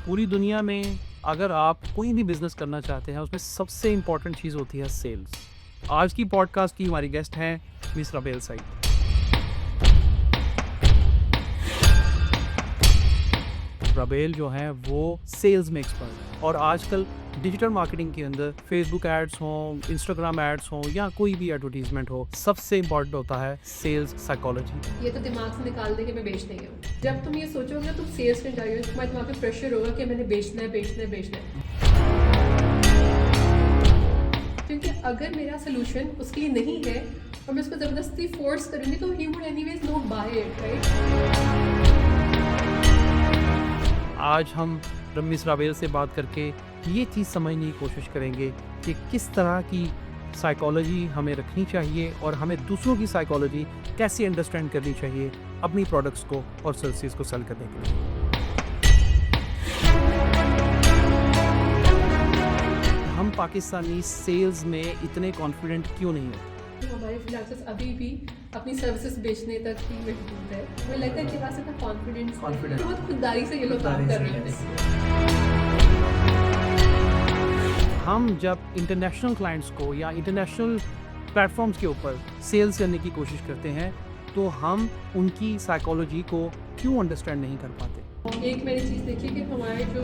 पूरी दुनिया में अगर आप कोई भी बिजनेस करना चाहते हैं उसमें सबसे इम्पोर्टेंट चीज़ होती है सेल्स। आज की पॉडकास्ट की हमारी गेस्ट हैं मिस रबेल सईद। रबेल जो हैं वो सेल्स में एक्सपर्ट हैं और आजकल डिजिटल मार्केटिंग के अंदर फेसबुक एड्स हों, इंस्टाग्राम एड्स हों या कोई भी एडवर्टीजमेंट हो, सबसे इम्पोर्टेंट होता है सेल्स साइकोलॉजी। ये तो दिमाग से निकाल दे कि मैं बेचने गया हूँ। जब तुम ये सोचोगे ना तुम सेल्स में जाओगे, तुम्हारे दिमाग पे प्रेशर होगा कि मैंने बेचना है बेचना है बेचना है। क्योंकि अगर मेरा सोल्यूशन उसके लिए नहीं है और मैं उसको ज़बरदस्ती फोर्स करूँगी तो he would anyways not buy it, right. आज हम मिस रबेल से बात करके ये चीज़ समझने की कोशिश करेंगे कि किस तरह की साइकोलॉजी हमें रखनी चाहिए और हमें दूसरों की साइकोलॉजी कैसे अंडरस्टैंड करनी चाहिए अपनी प्रोडक्ट्स को और सर्विसेज को सेल करने के लिए। हम पाकिस्तानी सेल्स में इतने कॉन्फिडेंट क्यों नहीं हैं? तो हमारे फ्रीलांसर्स अभी भी अपनी सर्विसेज बेचने तक ही महदूद है। मुझे लगता है कि पास इतना कॉन्फिडेंस है, तो बहुत खुददारी से ये लोग काम कर रहे हैं। हम जब इंटरनेशनल क्लाइंट्स को या इंटरनेशनल प्लेटफॉर्म्स के ऊपर सेल्स करने की कोशिश करते हैं तो हम उनकी साइकोलॉजी को क्यों अंडरस्टैंड नहीं कर पाते? एक मैंने चीज़ देखी कि हमारे जो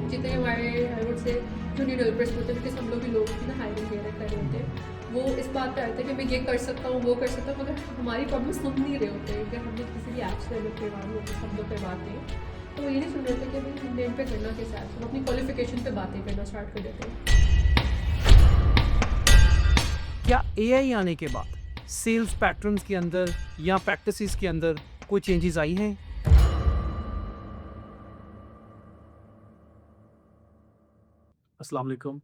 जितने हमारे आई वुड से जो डेवलपर्स होते हैं, बिकॉज हम लोग भी लोग की ना हायरिंग वगैरह कर रहे होते हैं, वो इस बात पे आते हैं कि मैं ये कर सकता हूँ वो कर सकता हूँ, मगर हमारी प्रॉब्लम सुन नहीं रहे होते हैं। अगर हम लोग किसी भी ऐप्स डेवलप करवानी होती है, हम लोग करवाते हैं, तो वो ये नहीं सुन रहे होते कि हमें कंटेंट पे करना कैसे है। हम अपनी क्वालिफिकेशन पे बातें करना स्टार्ट कर देते हैं। क्या एआई आने के बाद सेल्स पैटर्न्स के अंदर या प्रैक्टिसेस के अंदर कोई चेंजेस आई हैं? अस्सलाम वालेकुम।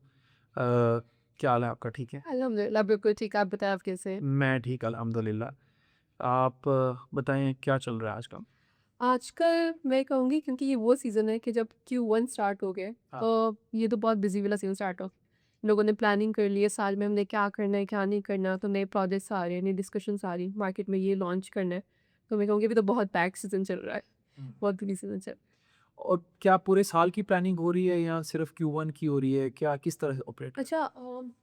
क्या हाल है आपका? ठीक है? अल्हम्दुलिल्लाह बिल्कुल ठीक। आप बताएं, आप कैसे हैं? मैं ठीक अल्हम्दुलिल्लाह। आप बताएं क्या चल रहा है आजकल? आजकल मैं कहूँगी क्योंकि ये वो सीज़न है कि जब Q1 स्टार्ट हो गया, हाँ। तो ये तो बहुत बिजी वाला सीज़न स्टार्ट हो। लोगों ने प्लानिंग कर ली है साल में हमने क्या करना है क्या नहीं करना, तो नए प्रोजेक्ट्स आ रहे हैं, नई डिस्कशंस आ रही, मार्केट में ये लॉन्च करना है। तो मैं कहूँगी अभी तो बहुत पैक सीज़न चल रहा है, बहुत बिजी सीज़न चल। और क्या पूरे साल की प्लानिंग हो रही है या सिर्फ Q1 की हो रही है? क्या किस तरह से ऑपरेट कर? अच्छा,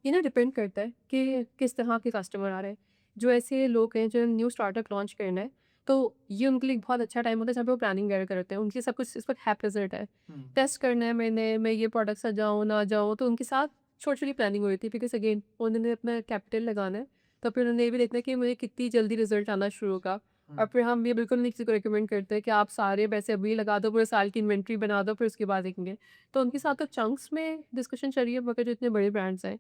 ये ना डिपेंड करता है कि किस तरह के कस्टमर आ रहे हैं। जो ऐसे लोग हैं जो न्यू स्टार्टअप लॉन्च करना है, तो ये उनके लिए एक बहुत अच्छा टाइम होता है जहाँ पे वो प्लानिंग वगैरह करते हैं। उनके सब कुछ इस वक्त हैप्पीज़ेट है, टेस्ट करना है मैंने, मैं ये प्रोडक्ट सजाऊँ ना जाऊँ, तो उनके साथ छोटी-छोटी प्लानिंग हो रही थी, बिकॉज़ अगेन उन्होंने अपना कैपिटल लगाना है, तो फिर उन्होंने ये भी देखना है कि मुझे कितनी जल्दी रिजल्ट आना शुरू होगा। और फिर हम ये बिल्कुल नहीं किसी को रिकमेंड करते कि आप सारे पैसे अभी लगा दो, पूरे साल की इन्वेंट्री बना दो, फिर उसके बाद देखेंगे। तो उनके साथ तो चंक्स में डिस्कशन चल रही है, मगर जो इतने बड़े ब्रांड्स हैं,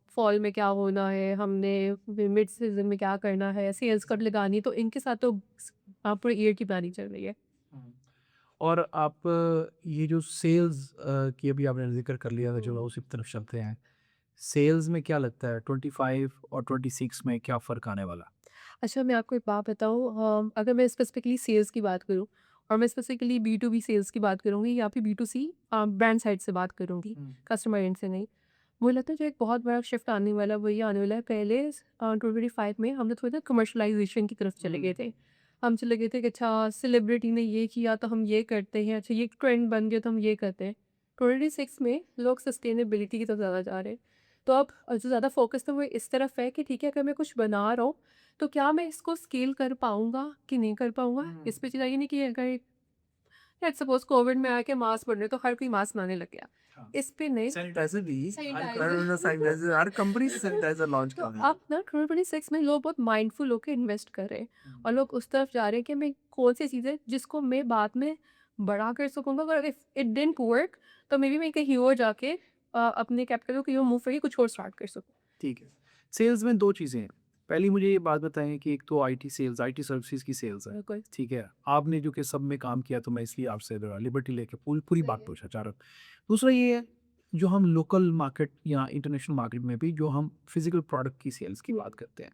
फॉल में क्या होना है, हमने मिड सीजन में क्या करना है, सेल्स कब लगानी है, तो इनके साथ तो पूरे ईयर की प्लानिंग चल रही है। हुँ। और आप ये जो सेल्स की अभी आपने ज़िक्र कर लिया था, चलो हम्म। उसी की तरफ चलते हैं। सेल्स में क्या लगता है 25 और 26 में क्या फ़र्क आने वाला? अच्छा, मैं आपको एक बात बताऊँ, अगर मैं स्पेसिफिकली सेल्स की बात करूँ और मैं स्पेसिफिकली B2B सेल्स की बात करूँगी या फिर B2C ब्रांड साइड से बात करूँगी, हुँ। कस्टमर एंड से नहीं। मुझे लगता है जो एक बहुत बड़ा शिफ्ट आने वाला है, वो ये आने वाला है, पहले 2025 में हम लोग थोड़ा सा कमर्शलाइजेशन की तरफ चले गए थे। हम चले गए थे कि अच्छा सेलिब्रिटी ने ये किया तो हम ये करते हैं, अच्छा ये ट्रेंड बन गया तो हम ये करते हैं। 2026 में लोग सस्टेनेबिलिटी की तरफ ज़्यादा जा रहे हैं। तो अब जो ज़्यादा फोकस है वो इस तरफ है कि ठीक है, अगर मैं कुछ बना रहा हूँ तो क्या मैं इसको स्केल कर पाऊँगा कि नहीं कर पाऊँगा? इस पे चाहिए नहीं कि अगर लेट्स सपोज़ कोविड में आके मास्क बन रहे तो हर कोई मास्क बनाने लग गया। हाँ। इस पे नहीं। सैनिटाइज़र भी सैनिटाइज़र सैनिटाइज़र हर कंपनी से सैनिटाइज़र लॉन्च तो कर रही है। अब ना 2026 में लोग बहुत माइंडफुल होके इन्वेस्ट कर रहे हैं हुँ। और लोग उस तरफ जा रहे हैं कि मैं कौन-सी चीज़ है जिसको मैं बाद में बड़ा कर सकूँगा, अगर इफ इट डिडन्ट वर्क तो मे बी मैं कहीं और जाके अपने कैपिटल को कहीं और मूव करके कुछ और स्टार्ट कर सकूँ। ठीक है। सेल्स में 2 चीज़ें हैं। पहली मुझे ये बात बताएँ कि एक तो आईटी सेल्स, आईटी सर्विसेज़ की सेल्स है, बिल्कुल। ठीक है? आपने जो कि सब में काम किया तो मैं इसलिए आपसे ज़रा लिबर्टी लेके पूरी सही बात है। पूछना चाह रहा हूँ। दूसरा ये है, जो हम लोकल मार्केट या इंटरनेशनल मार्केट में भी जो हम फिज़िकल प्रोडक्ट की सेल्स की बात करते हैं।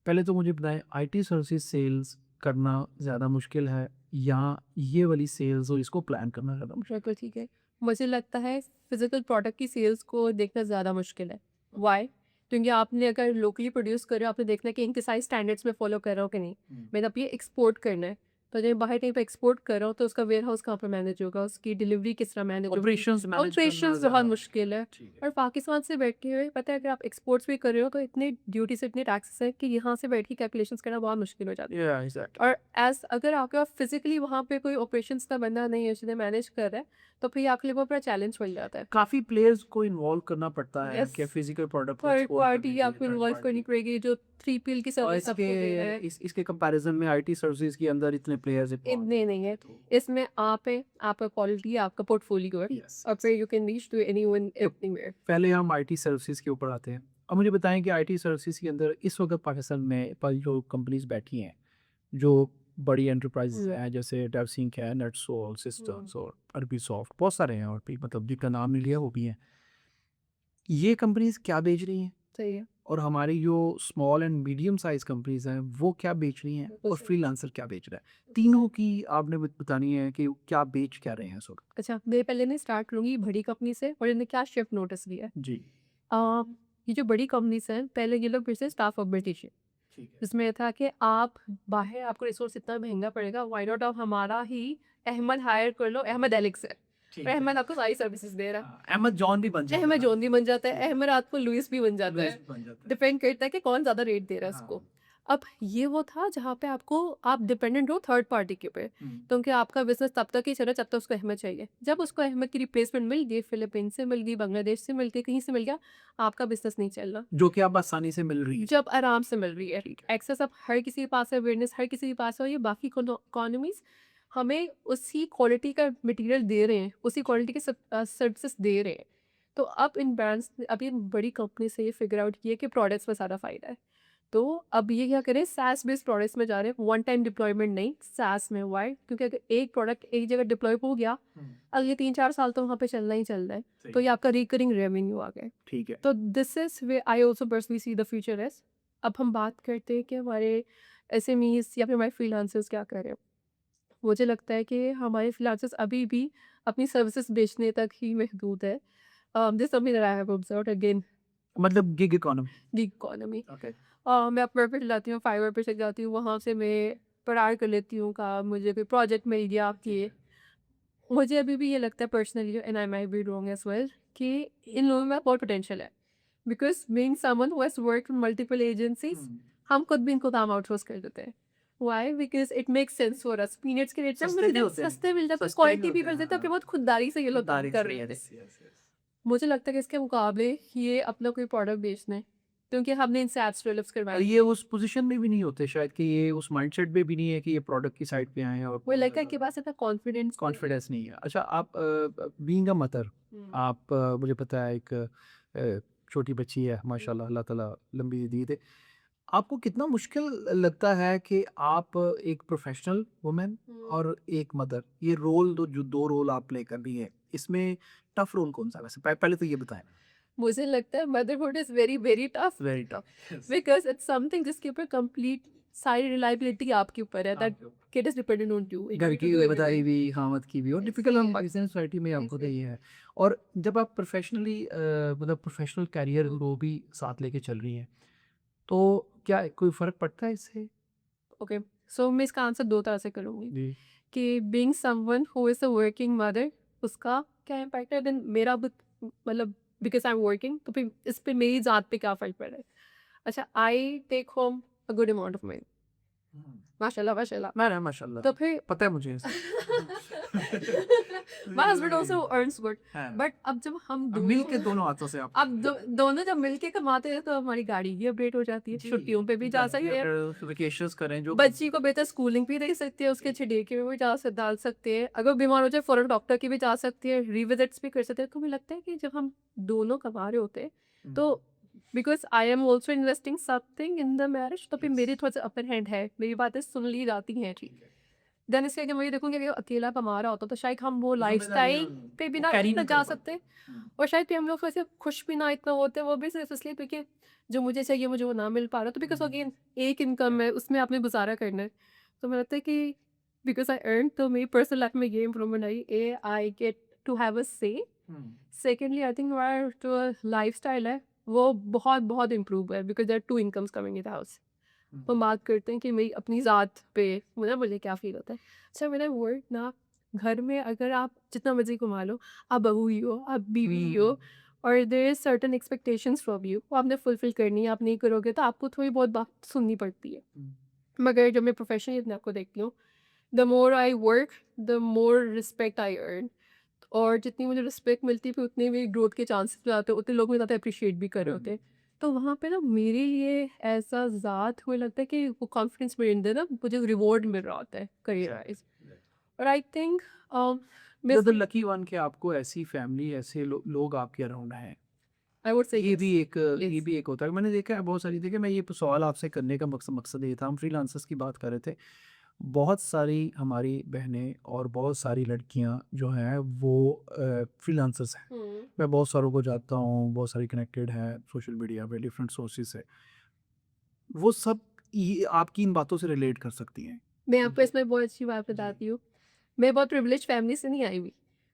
पहले तो मुझे बताएँ आईटी सर्विसेज़ सेल्स करना ज़्यादा मुश्किल है या ये वाली सेल्स और इसको प्लान करना ज़्यादा मुश्किल बिल्कुल ठीक है। मुझे लगता है फिज़िकल प्रोडक्ट की सेल्स को देखना ज़्यादा मुश्किल है। व्हाई? क्योंकि आपने अगर लोकली प्रोड्यूस कर रहे हो, आपने देखना है कि इनके सारे स्टैंडर्ड्स में फ़ॉलो कर रहा हूँ कि नहीं। है? मैंने अब ये एक्सपोर्ट करना है, तो जब बाहर कहीं पे एक्सपोर्ट कर रहा हूँ तो उसका वेयर हाउस कहाँ पर मैनेज होगा, उसकी डिलीवरी किस तरह मैनेज होगी, ऑपरेशंस मैनेज करना ऑपरेशंस ज़्यादा बहुत मुश्किल है। ठीक है। और पाकिस्तान से बैठे हुए पता है अगर आप एक्सपोर्ट्स भी कर रहे हो तो इतने ड्यूटीज इतने टैक्सेस है कि यहाँ से बैठ के कैलकुलेशंस करना बहुत मुश्किल हो जाता है। या एग्जैक्टली। और एज अगर आपके पास फिजिकली वहाँ पे कोई ऑपरेशंस का बंदा नहीं है जिन्हें मैनेज कर रहा है तो फिर आपके लिए वो पूरा चैलेंज बन जाता है। काफ़ी प्लेयर्स को इन्वॉल्व करना पड़ता है यस, कि फिजिकल प्रोडक्ट को थर्ड एक्सपोर्ट करने पार्टी के लिए, आपको थर्ड इन्वॉल्व करनी पार्टी। पड़ेगी जो 3PL की और सर्विस सबको दे रहा है। इसके कंपैरिजन में आईटी सर्विसेज के अंदर इतने प्लेयर्स इन्वॉल्व इतने नहीं है, तो इसमें आप है, आपका क्वालिटी है, आपका पोर्टफोलियो है यस। और फिर you can reach to anyone to everywhere. पहले हम आईटी सर्विसेज के ऊपर आते हैं। अब मुझे बताएं कि आईटी सर्विसेज के अंदर इस वक्त पाकिस्तान में पर जो कंपनीज बैठी हैं, जो बड़ी एंटरप्राइजेज हैं जैसे डेवसिंक है, नेटसोल सिस्टम्स और अरबी सॉफ्ट, बहुत सारे हैं और भी मतलब जिनका नाम नहीं लिया वो भी हैं। ये कंपनीज क्या बेच रही हैं सही है। और हमारी जो small and medium size companies हैं वो क्या बेच रही हैं बिल्कुल और सही। फ्रीलांसर क्या बेच रहा है, तीनों की आपने बतानी है कि क्या बेच क्या रहे हैं इस वक्त। अच्छा, मैं पहले नहीं स्टार्ट करूँगी बड़ी कंपनी से और इन्हें क्या शिफ्ट नोटिस लिया है। जी ये जो बड़ी कंपनीज हैं पहले ये लोग फिर से स्टाफ ऑगमेंटेशन ठीक है। जिसमें ये था कि आप बाहर आपको रिसोर्स इतना महंगा पड़ेगा, व्हाई नॉट आप हमारा ही अहमद हायर कर लो, अहमद एलेक्स है और अहमद आपको सारी सर्विसेज दे रहा है। अहमद जॉन भी बन जाएगा अहमद ना? जॉन भी बन जाता है, अहमद रात को लुइस भी बन जाता लुइस है। भी बन जाता है। डिपेंड करता है कि कौन ज़्यादा रेट दे रहा है उसको। अब ये वो था जहाँ पे आपको आप डिपेंडेंट हो थर्ड पार्टी के ऊपर, क्योंकि आपका बिजनेस तब तक ही चला जब तक उसको अहमद चाहिए। जब उसको अहमद की रिप्लेसमेंट मिल गई, फिलीपींस से मिल गई, बांग्लादेश से मिल गई, कहीं से मिल गया, आपका बिजनेस नहीं चल रहा। जो कि आप आसानी से मिल रही है। जब आराम से मिल रही है, एक्सेस अब हर किसी के पास है, अवेयरनेस हर किसी के पास है और ये बाकी इकोनॉमीज हमें उसी क्वालिटी का मटेरियल दे रहे हैं, उसी क्वालिटी के सर्विसेज दे रहे हैं। तो अब इन ब्रांड्स अब इन बड़ी कंपनी से ये फिगर आउट किया कि प्रोडक्ट्स में सारा फ़ायदा है। तो अब ये क्या करें, SaaS बेस्ड प्रोडक्ट्स में जा रहे हैं, वन टाइम डिप्लॉयमेंट नहीं, SaaS में। वाई? क्योंकि अगर एक प्रोडक्ट एक जगह डिप्लॉय हो गया, अगले 3-4 साल तो वहाँ पे चलना ही चलना है। तो ये आपका रिकरिंग रेवेन्यू आ गया। ठीक है। तो this is way I also personally see the future is. अब हम बात करते हैं कि हमारे SMEs या फिर हमारे फ्रीलांसर्स क्या कर रहे हैं। मुझे लगता है कि हमारे फ्रीलांसर्स अभी भी अपनी सर्विसेज बेचने तक ही महदूद है। This something that I have observed again, मतलब gig economy. Gig economy. Okay. मैं अपवर्क पे जाती हूँ, फाइवर पे चली जाती हूँ, वहाँ से मैं पढ़ाई कर लेती हूँ का मुझे कोई प्रोजेक्ट मिल गया कि मुझे अभी भी ये लगता है personally, and I might be wrong as well, कि इन लोगों में बहुत पोटेंशियल है। Because being someone who has worked in multiple agencies, हम खुद भी इनको काम आउटसोर्स कर देते हैं। Why? Because it makes sense for us, peanuts के रेट सस्ते भी होते हैं। सस्ते मिल जाते हैं, सस्ते भी क्वालिटी भी होते मिल हैं, जाती है, हाँ। बहुत खुददारी से ये लोग काम दारी कर से, रहे हैं। yes, yes, yes। मुझे लगता है कि इसके मुकाबले ये अपना कोई प्रोडक्ट बेचना है, क्योंकि हमने इनसे एप्स डेवलप करवाए। और ये उस पोजीशन में भी नहीं होते शायद कि ये उस माइंडसेट में भी नहीं है कि ये प्रोडक्ट की साइड पे आए और मुझे लगता है कि पास इतना कॉन्फिडेंस कॉन्फिडेंस नहीं है। अच्छा, आप बीइंग अ मदर, आप मुझे पता है एक छोटी बच्ची है माशाल्लाह, अल्लाह ताला लंबी दी दे। आपको कितना मुश्किल लगता है कि आप एक प्रोफेशनल वुमेन और एक मदर, ये रोल जो दो रोल आप प्ले कर रही है, इसमें टफ रोल कौन सा है वैसे? पहले तो ये बताएं। मुझे लगता है motherhood is very very tough, very tough. Because it's something जिसके ऊपर कंप्लीट सारी रिलायबिलिटी आपके ऊपर है, that kid is dependent on you. घर की बताई भी, खामद की भी, और टिपिकल हम पाकिस्तानी सोसाइटी में आपको तो ये है। और जब आप प्रोफेशनली मतलब प्रोफेशनल कैरियर को भी साथ लेके चल रही हैं, तो क्या कोई फ़र्क पड़ता है इससे? ओके, सो मैं इसका आंसर दो तरह से करूँगी जी। कि being someone who is a working mother, उसका क्या इम्पैक्ट है, देन मेरा मतलब बिकॉज आई एम वर्किंग, तो फिर इस पे मेरी ज़ात पे क्या फ़र्क पड़ रहा है। अच्छा, I take home a good amount of money, माशाल्लाह माशाल्लाह। ना ना माशाल्लाह, तो फिर पता है मुझे ऐसा। My husband also earns good, हाँ। बट अब जब हम मिल दोनों के दोनों हाथों से आप अब दोनों जब मिलके कमाते हैं तो हमारी गाड़ी भी अपडेट हो जाती है, छुट्टियों पे भी जा सकते हैं, वेकेशंस करें जो बच्ची को बेहतर स्कूलिंग भी दे सकती है, उसके अच्छे डे के में भी डाल सकते हैं, अगर बीमार हो जाए फौरन डॉक्टर की भी जा सकती है, रिविजिट्स भी कर सकते हैं। तो मुझे लगता है कि जब हम दोनों कमा रहे होते हैं तो because I am also investing something in the marriage, तो फिर मेरी थोड़ा सा अपर हैंड है, मेरी बातें सुन ली जाती हैं। देन इसके अगर मैं देखूंगी अगर अकेला कमा रहा होता तो शायद हम वो लाइफस्टाइल पे भी ना जा सकते, और शायद फिर हम लोग वैसे खुश भी ना इतना होते, वो भी सिर्फ इसलिए क्योंकि जो मुझे चाहिए मुझे वो ना मिल पा रहा। तो बिकॉज अगेन एक इनकम है, उसमें आपने गुजारा करना है। तो मुझे लगता है कि बिकॉज आई अर्न, तो मेरी पर्सनल लाइफ में ये इम्प्रूवमेंट आई, I get to have a say. Secondly I think हमारा जो लाइफ स्टाइल है वो बहुत बहुत इम्प्रूव है, because there are two incomes coming in the house. हम बात करते हैं कि मेरी अपनी ज़ात पे मुझे क्या फ़ील होता है। अच्छा मेरा वर्क ना घर में अगर आप जितना मर्ज़ी कमा लो, आप बहू ही हो, आप बीवी ही हो और there is certain expectations from you वो आपने फुलफ़िल करनी है, आप नहीं करोगे तो आपको थोड़ी बहुत बात सुननी पड़ती है। मगर जब मैं प्रोफ़ेशनली अपने आप को देखती हूँ, the more I work, the more respect I earn और जितनी मुझे रिस्पेक्ट मिलती है फिर उतने मेरी ग्रोथ के चांसेस भी आते हैं, उतने लोग मुझे ज़्यादा अप्रिशिएट भी कर रहे होते हैं। तो वहाँ पे ना मेरे लिए ऐसा ज़ात मुझे लगता है कि वो कॉन्फिडेंस मेरे अंदर ना मुझे रिवॉर्ड मिल रहा होता है करियर वाइज़ और I think you miss the lucky one कि आपको ऐसी फैमिली, ऐसे लोग आपके अराउंड हैं। आई वुड से ये भी यस, एक ये भी एक होता है। मैंने देखा है बहुत सारी, देखिए मैं ये सवाल आपसे करने का मकसद ये था, हम फ्रीलांसर्स की बात कर रहे थे। बहुत सारी हमारी बहनें और बहुत सारी लड़कियां जो हैं वो फ्रीलांसर्स हैं। हुँ। मैं बहुत सारों को जानता हूँ, बहुत सारी कनेक्टेड हैं सोशल मीडिया पे डिफरेंट सोर्सेज से। वो सब ये आपकी इन बातों से रिलेट कर सकती हैं। मैं आपको इसमें बहुत अच्छी बात जी। बताती हूँ। मैं बहुत प्रिविलेज्ड फैमिली से नहीं आई हुई।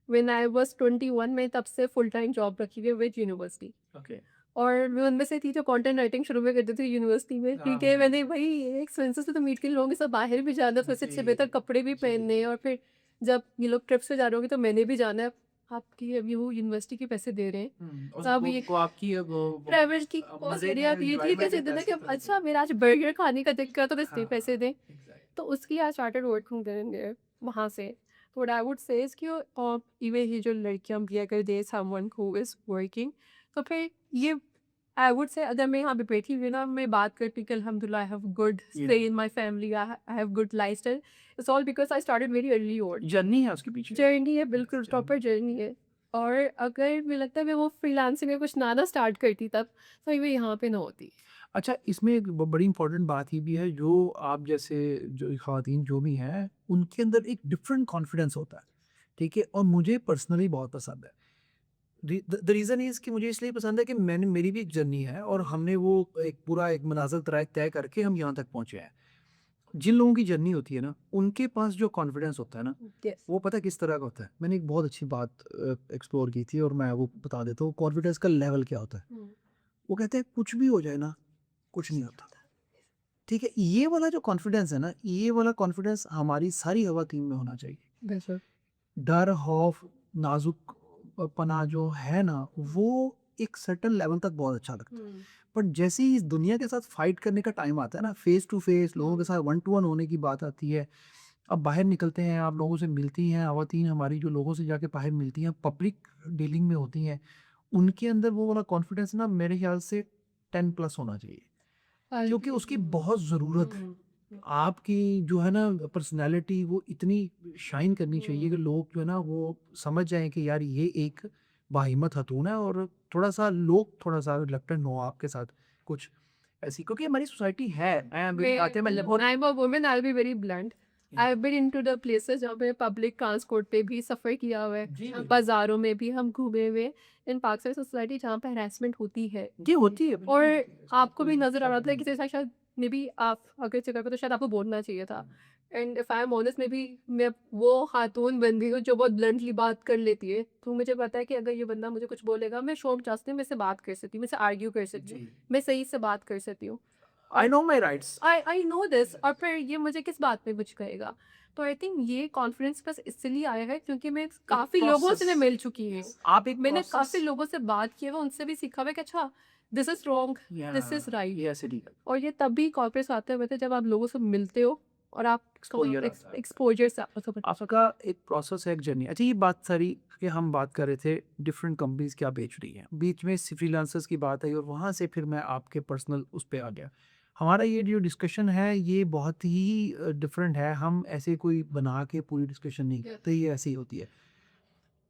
व्हेन आई वाज़ 21 मैं तब से फुल टाइम जॉब रखी हुई है विद यूनिवर्सिटी। ओके। और मैं उनमें से थी जो कंटेंट राइटिंग शुरू में करती थी यूनिवर्सिटी में हाँ, क्योंकि मैंने वही एक्सपेंसेस से तो मीट के लिए लोगों के साथ बाहर भी जाना तो इससे अच्छे बेहतर कपड़े भी पहनने और फिर जब ये लोग ट्रिप्स पे जा रहे होंगे तो मैंने भी जाना है। आपकी अभी वो यूनिवर्सिटी के पैसे दे रहे हैं। और तो अब ये वो आपकी अब ट्रैवल की कॉस्ट मजे दे रही में है आप ये नहीं कह एंजॉयमेंट है, सकते ना पैसे कि अब खर्च अच्छा मेरा आज बर्गर खाने का दिल करा तो बस हाँ, पैसे दें। एग्जैक्ट। तो उसकी I started working there and there वहाँ से। तो what I would say is कि इवन ये जो लड़कियाँ भी अगर they someone who is working तो फिर ये आई वुड से अगर मैं यहाँ पे बैठी हुई ना मैं बात करती हूँ कि अल्हम्दुलिल्लाह I have good stay in my family I have good lifestyle it's all because I started very early on. Journey है उसके पीछे। जर्नी है बिल्कुल जर्नी। प्रॉपर जर्नी है। और अगर मुझे लगता है मैं वो फ्रीलांसिंग में कुछ ना स्टार्ट करती तब तो मैं यहाँ पे ना होती। अच्छा, इसमें एक बड़ी इंपॉर्टेंट बात ये भी है, जो आप जैसे जो ख़वातीन जो भी हैं, उनके अंदर एक डिफरेंट कॉन्फिडेंस होता है, ठीक है? और मुझे पर्सनली बहुत पसंद है। द रीज़न इज़ कि मुझे इसलिए पसंद है कि मेरी भी एक जर्नी है और हमने वो एक पूरा एक मंज़िल तय करके हम यहाँ तक पहुँचे हैं। जिन लोगों की जर्नी होती है ना, उनके पास जो कॉन्फिडेंस होता है ना, यस। वो पता है किस तरह का होता है? मैंने एक बहुत अच्छी बात एक्सप्लोर की थी और मैं वो बता देता हूँ, कॉन्फिडेंस का लेवल क्या होता है। वो कहते हैं कुछ भी हो जाए ना, कुछ नहीं होता। ठीक है? ये वाला जो कॉन्फिडेंस है ना, ये वाला कॉन्फिडेंस हमारी सारी ख़वातीन में होना चाहिए। बिल्कुल। डर, खौफ, नाज़ुक पना जो है ना, वो एक सर्टेन लेवल तक बहुत अच्छा लगता है। बट जैसे ही इस दुनिया के साथ फाइट करने का टाइम आता है ना, फेस टू फेस लोगों के साथ वन टू वन होने की बात आती है। अब बाहर निकलते हैं, आप लोगों से मिलती हैं, ख़वातीन हमारी जो लोगों से जाके बाहर मिलती हैं, पब्लिक डीलिंग में होती हैं, उनके अंदर वो वाला कॉन्फिडेंस ना मेरे ख़्याल से 10 प्लस होना चाहिए। क्योंकि उसकी बहुत ज़रूरत है। आपकी जो है ना पर्सनैलिटी वो इतनी शाइन करनी चाहिए कि लोग जो है ना वो समझ जाएँ कि यार ये एक बाहिम्मत खातून है, और थोड़ा-सा लोग थोड़ा-सा रिलक्टेंट हो आपके साथ कुछ ऐसी, क्योंकि हमारी सोसाइटी है। मैं आते हैं मतलब, और I am a woman I will be very blunt. I have been into the places जहाँ पे पब्लिक ट्रांसपोर्ट पे भी सफ़र किया हुआ है। जी, बाज़ारों में भी हम घूमे हुए हैं। इन पाकिस्तान सोसाइटी जहाँ पे हैरेसमेंट होती है। ये होती है और बिल्कुल होती है, इसमें आपको भी कोई नज़र आ रहा शक था नहीं कि है। जैसा शायद मे बी आप अगर जगह पे तो शायद आपको बोलना चाहिए था। And if I am honest may be मैं वो खातून बन गई हूँ जो बहुत ब्लंटली बात कर लेती है। तो मुझे पता है कि अगर ये बंदा मुझे कुछ बोलेगा मैं शौक चाहती हूँ मैं इससे बात कर सकती हूँ, मैं इससे आर्ग्यू कर सकती हूँ, जी, मैं सही से बात कर सकती हूँ। आई और know my rights. I know this और फिर ये मुझे किस बात पे कुछ कहेगा। तो आई थिंक ये कॉन्फिडेंस बस इसलिए आया है क्योंकि मैं एक काफ़ी लोगों से मैं प्रोसेस, मिल चुकी हूँ। आप एक मैंने प्रोसेस, काफ़ी लोगों से बात की है वो उनसे भी सीखा हुआ है कि अच्छा दिस इज़ रॉन्ग, या this is right. Yes it is, और ये तभी कॉर्पोरेट्स आते हुए थे जब आप लोगों से मिलते हो और आप एक्सपोज़र आता है। एक्सपोजर से आपको समझ आपका एक प्रोसेस है, एक जर्नी। अच्छा, ये बात सारी कि हम बात कर रहे थे डिफरेंट कंपनीज क्या बेच रही हैं, बीच में फ्रीलांसर्स की बात आई और वहाँ से फिर मैं आपके पर्सनल उस पे आ गया। हमारा ये जो डिस्कशन है ये बहुत ही डिफरेंट है, हम ऐसे कोई बना के पूरी डिस्कशन नहीं करते, ये ऐसे ही होती है।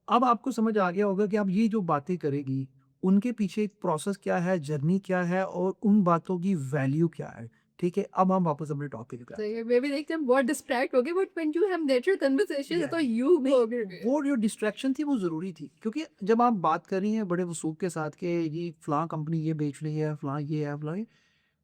अब आपको समझ आ गया होगा कि आप ये जो बातें करेगी उनके पीछे एक प्रोसेस क्या है, जर्नी क्या है और उन बातों की वैल्यू क्या है। ठीक है, अब हम वापस अपने टॉपिक पे आते हैं। मे बी लाइक हम बहुत डिस्ट्रैक्ट हो गए but when you have natural conversation तो यू नहीं, हो गए। वो जो डिस्ट्रैक्शन थी वो ज़रूरी थी, क्योंकि जब आप बात कर रही हैं बड़े वसूख के साथ कि ये फ़लाँ कंपनी ये बेच रही है, फ़लाँ ये है, फ़लाँ ये,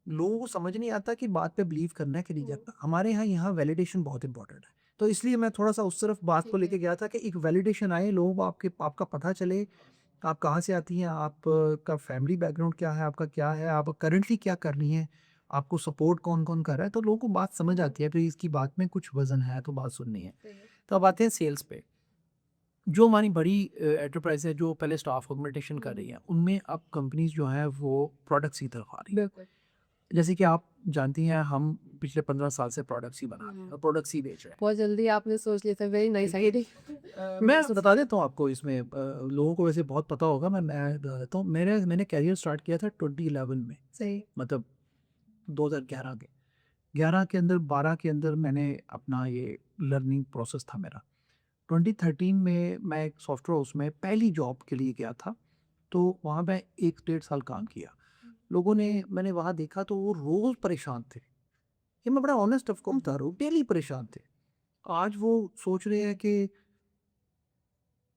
लोगों को समझ नहीं आता कि बात पे बिलीव करना है कि नहीं करना। हमारे यहाँ यहाँ वैलिडेशन बहुत इंपॉर्टेंट है। तो इसलिए मैं थोड़ा-सा उस तरफ बात को ठीक है। लेके गया था कि एक वैलिडेशन आए, लोगों को आपका पता चले, आप कहाँ से आती हैं, आप का फैमिली बैकग्राउंड क्या है, आपका क्या है, आप करंटली क्या कर रही हैं, आपको सपोर्ट कौन-कौन कर रहा है, तो लोगों को बात समझ आती है कि इसकी बात में कुछ वज़न है, तो बात सुननी है। तो अब आते हैं सेल्स पे। जो हमारी बड़ी एंटरप्राइज़ है, जो पहले स्टाफ ऑगमेंटेशन कर रही हैं, उनमें अब कंपनीज़ जो हैं वो प्रोडक्ट्स की तरफ आ रही हैं। बिल्कुल। जैसे कि आप जानती हैं, हम पिछले 15 साल से प्रोडक्ट्स ही बना रहे हैं और प्रोडक्ट्स ही बेच रहे हैं। बहुत जल्दी आपने सोच लिया था, वेरी नाइस आइडिया। मैं बता देता हूँ आपको इसमें लोगों को वैसे बहुत पता होगा, मैं बता देता हूँ। मैंने करियर स्टार्ट किया था 2011 में, सही। मतलब 2011 के 11 के अंदर 12 के अंदर मैंने अपना ये लर्निंग प्रोसेस था मेरा। 2013 में मैं एक सॉफ्टवेयर हाउस में पहली जॉब के लिए गया था, तो वहाँ मैं 1 डेढ़ साल काम किया। लोगों ने मैंने वहाँ देखा तो वो रोज़ परेशान थे। ये मैं बड़ा ऑनेस्ट आपको बता रहा हूँ, डेली परेशान थे। आज वो सोच रहे हैं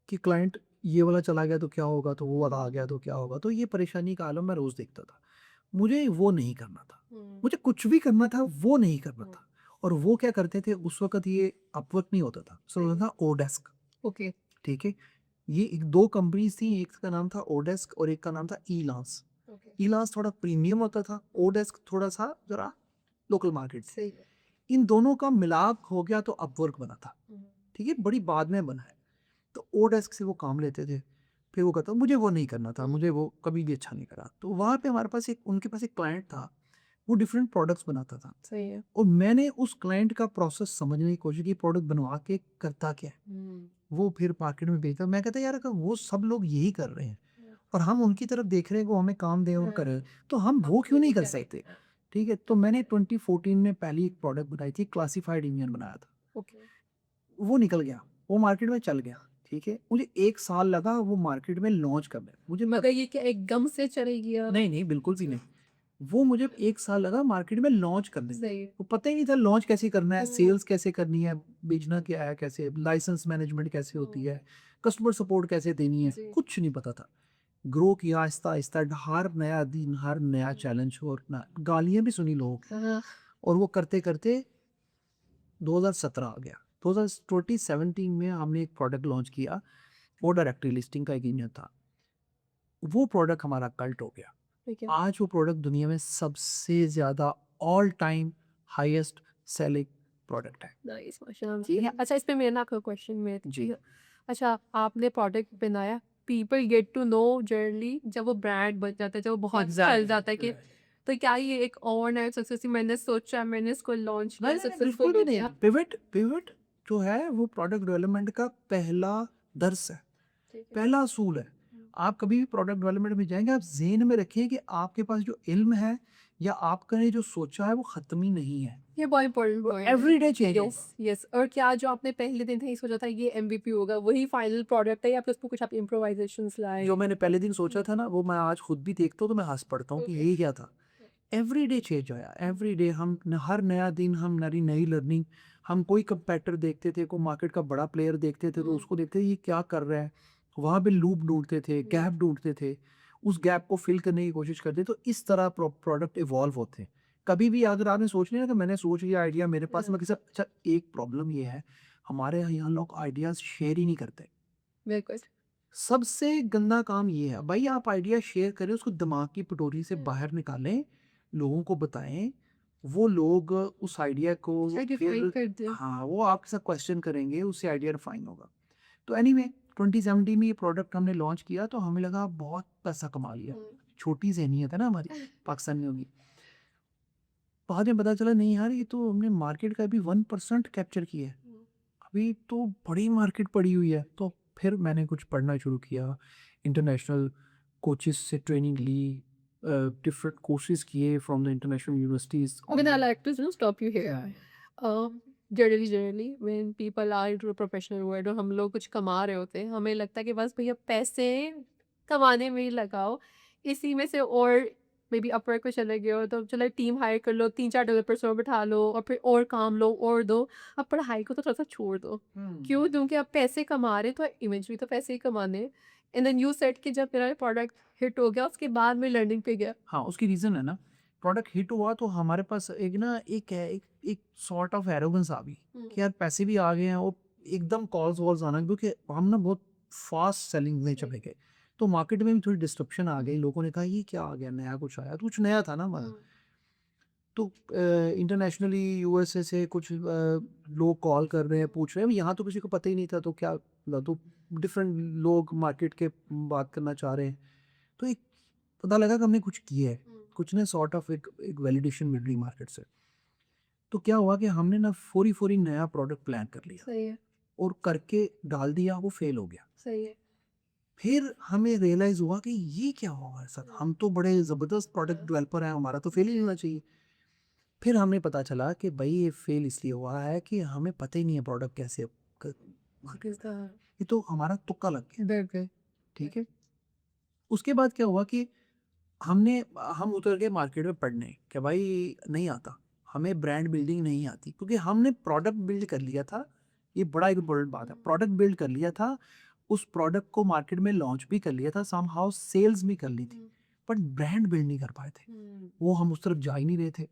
कि क्लाइंट ये वाला चला गया तो क्या होगा, तो वो वाला आ गया तो क्या होगा? तो ये परेशानी का आलम मैं रोज़ देखता था। मुझे वो नहीं करना था। मुझे कुछ भी करना था, वो नहीं करना था। और वो क्या करते थे उस वक़्त, ये अपवर्क नहीं होता था, उस होता था ओडेस्क, ओके। ठीक है? ये एक 2 कंपनीज़ थी, एक का नाम था ओडेस्क और एक का नाम था ईलांस। ओके। ईलांस थोड़ा प्रीमियम होता था, ओडेस्क थोड़ा-सा ज़रा लोकल मार्केट से। सही है। इन दोनों का मिलाप हो गया तो अपवर्क बना था, ठीक है? बड़ी बाद में बना है। तो ओडेस्क से वो काम लेते थे। फिर वो कहता मुझे वो नहीं करना था, मुझे वो कभी भी अच्छा नहीं करा। तो वहाँ पे हमारे पास एक उनके पास एक क्लाइंट था, वो डिफरेंट प्रोडक्ट्स बनाता था सही है। और मैंने उस क्लाइंट का प्रोसेस समझने की कोशिश की, प्रोडक्ट बनवा के करता क्या है? वो फिर मार्केट में बेचता। मैं कहता यार, अगर वो सब लोग यही कर रहे हैं और हम उनकी तरफ देख रहे हैं कि वो हमें काम दें और करें, तो हम वो क्यों नहीं कर सकते? ठीक है? तो मैंने 2014 में पहली एक प्रोडक्ट बनाई थी, क्लासिफाइड इंजन बनाया था। ओके। वो निकल गया, वो मार्केट में चल गया, ठीक है? मुझे 1 साल लगा वो मार्केट में लॉन्च करने में। मुझे मगर ये क्या एकदम से चलेगी अब? नहीं, नहीं, बिल्कुल भी नहीं। वो मुझे 1 साल लगा मार्केट में लॉन्च करने में। सही है। वो पता ही नहीं था लॉन्च कैसे करना है, सेल्स कैसे करनी है, बेचना क्या है, कैसे लाइसेंस मैनेजमेंट कैसे होती है, कस्टमर सपोर्ट कैसे देनी है, जी। कुछ नहीं पता था। ग्रो किया आहिस्ता-आहिस्ता, हर नया दिन, हर नया चैलेंज और ना गालियाँ भी सुनी लोगों की, हाँ। और वो करते-करते 2017 आ गया। 2017 में हमने एक प्रोडक्ट लॉन्च किया, वो डायरेक्टरी लिस्टिंग का एक इंजन था। वो प्रोडक्ट हमारा कल्ट हो गया। ठीक है। आज वो प्रोडक्ट दुनिया में सबसे ज़्यादा all time highest selling product है। नाइस, माशाल्लाह। ठीक है? अच्छा, इस पे मेरा ना आपको क्वेश्चन में जी। अच्छा, आपने प्रोडक्ट बनाया, people get to know generally जब वो ब्रांड बन जाता है, जब वो बहुत चल जाता है कि तो क्या ये एक ओवरनाइट सक्सेस थी? मैंने सोचा, मैंने इसको लॉन्च किया, नहीं, नहीं, सक्सेसफुल बिल्कुल भी हो नहीं। गया। पिवट पिवट जो है वो प्रोडक्ट डेवलपमेंट का पहला दर्स है, ठीक है। पहला असूल है। आप कभी भी प्रोडक्ट डेवलपमेंट में जाएँगे, आप ज़हन में रखिए कि आपके पास जो इल्म है या आपने जो सोचा है वो ख़त्म ही नहीं है। ये बहुत इम्पोर्टेंट वो पॉइंट है। एवरीडे चेंज होगा। Yes, yes. और क्या जो आपने पहले दिन ही सोचा था ये एमवीपी होगा, वही फाइनल प्रोडक्ट है या फिर उसमें कुछ आप इम्प्रोवाइज़ेशंस लाए? जो मैंने पहले दिन सोचा था ना, वो मैं आज खुद भी देखता हूँ तो मैं हँस पड़ता हूँ कि यही क्या था। एवरीडे चेंज आया, एवरीडे हर नया दिन हम नई नई लर्निंग, हम कोई कंपैरेटर देखते थे, कोई मार्केट का बड़ा प्लेयर देखते थे तो उसको देखते थे ये क्या कर रहा है, वहाँ पे लूप ढूंढते थे, गैप ढूंढते थे, उस गैप को फिल करने की कोशिश करते। तो इस तरह प्रोडक्ट इवॉल्व होते हैं। कभी भी अगर आपने सोच लिया ना कि मैंने सोच लिया आइडिया मेरे पास, मैं किसी अच्छा, एक प्रॉब्लम ये है, हमारे यहाँ लोग आइडियाज शेयर ही नहीं करते। बिल्कुल। सबसे गंदा काम ये है भाई, आप आइडिया शेयर करें, उसको दिमाग की पटोरी से बाहर निकालें, लोगों को बताएं, वो लोग उस आइडिया को सर्टिफाइड फिर, कर दो। हाँ, वो आपके साथ क्वेश्चन करेंगे, उससे आइडिया रिफाइन होगा। तो एनीवे 2017 में ये प्रोडक्ट हमने लॉन्च किया तो हमें लगा बहुत पैसा कमा लिया। छोटी ज़हनियत है ना हमारी पाकिस्तानियों की। बाद में पता चला नहीं यार, ये तो हमने मार्केट का अभी 1% कैप्चर किया है, अभी तो बड़ी मार्केट पड़ी हुई है। तो फिर मैंने कुछ पढ़ना शुरू किया, इंटरनेशनल कोचेस से ट्रेनिंग ली, डिफरेंट कोर्सेज किए from the international universities. Okay, I like to just stop you here. Generally, when people are into a professional world और हम लोग कुछ कमा रहे होते हैं, हमें लगता है कि बस भैया पैसे कमाने में ही लगाओ, इसी में से और मे बी अपवर्क पे चले गए हो तो चलो टीम हायर कर लो, 3-4 डेवलपर्स और बिठा लो और फिर और काम लो और दो। अब पढ़ाई को तो थोड़ा सा छोड़ दो। क्यों? क्योंकि आप पैसे कमा रहे तो इवेंचुअली भी तो पैसे ही कमाने हैं। एंड देन यू सेड कि जब मेरा प्रोडक्ट हिट हो गया उसके बाद मैं लर्निंग पे गया। हाँ, उसकी रीज़न है ना, प्रोडक्ट हिट हुआ तो हमारे पास एक ना एक सॉर्ट ऑफ एरोगेंस आ गई कि यार पैसे भी आ गए हैं और एकदम कॉल्स वॉल्स आना, क्योंकि हम ना बहुत फास्ट सेलिंग में चले गए। तो मार्केट में भी थोड़ी डिस्ट्रप्शन आ गई, लोगों ने कहा ये क्या आ गया, नया कुछ आया, तो कुछ नया था ना हमारा। तो इंटरनेशनली यूएसए से कुछ लोग कॉल कर रहे हैं, पूछ रहे हैं, यहाँ तो किसी को पता ही नहीं था, तो क्या तो डिफरेंट लोग मार्केट के बात करना चाह रहे हैं। तो एक पता लगा कि हमने कुछ किया है, कुछ ना सॉर्ट ऑफ एक वैलिडेशन मिल रही मार्केट से। तो क्या हुआ कि हमने ना फौरी फौरी नया प्रोडक्ट प्लान कर लिया सही है, और करके डाल दिया, वो फेल हो गया। सही है। फिर हमें रियलाइज हुआ कि ये क्या हुआ हमारे साथ, हम तो बड़े ज़बरदस्त प्रोडक्ट डेवलपर हैं, हमारा तो फेल ही नहीं होना चाहिए। फिर हमें पता चला कि भाई ये फेल इसलिए हुआ है कि हमें पता ही नहीं है प्रोडक्ट कैसे किसका? ये तो हमारा तुक्का लग गया। बिल्कुल। ठीक है, उसके बाद क्या हुआ कि हम उतर गए मार्केट में पढ़ने कि भाई नहीं आता, हमें ब्रांड बिल्डिंग नहीं आती, क्योंकि हमने प्रोडक्ट बिल्ड कर लिया था। ये बड़ा इम्पोर्टेंट बात है, प्रोडक्ट बिल्ड कर लिया था, उस प्रोडक्ट को मार्केट में लॉन्च भी कर लिया था, सम हाउ सेल्स भी कर ली थी, बट ब्रांड बिल्ड नहीं कर पाए थे। वो हम उस तरफ जा ही नहीं रहे थे।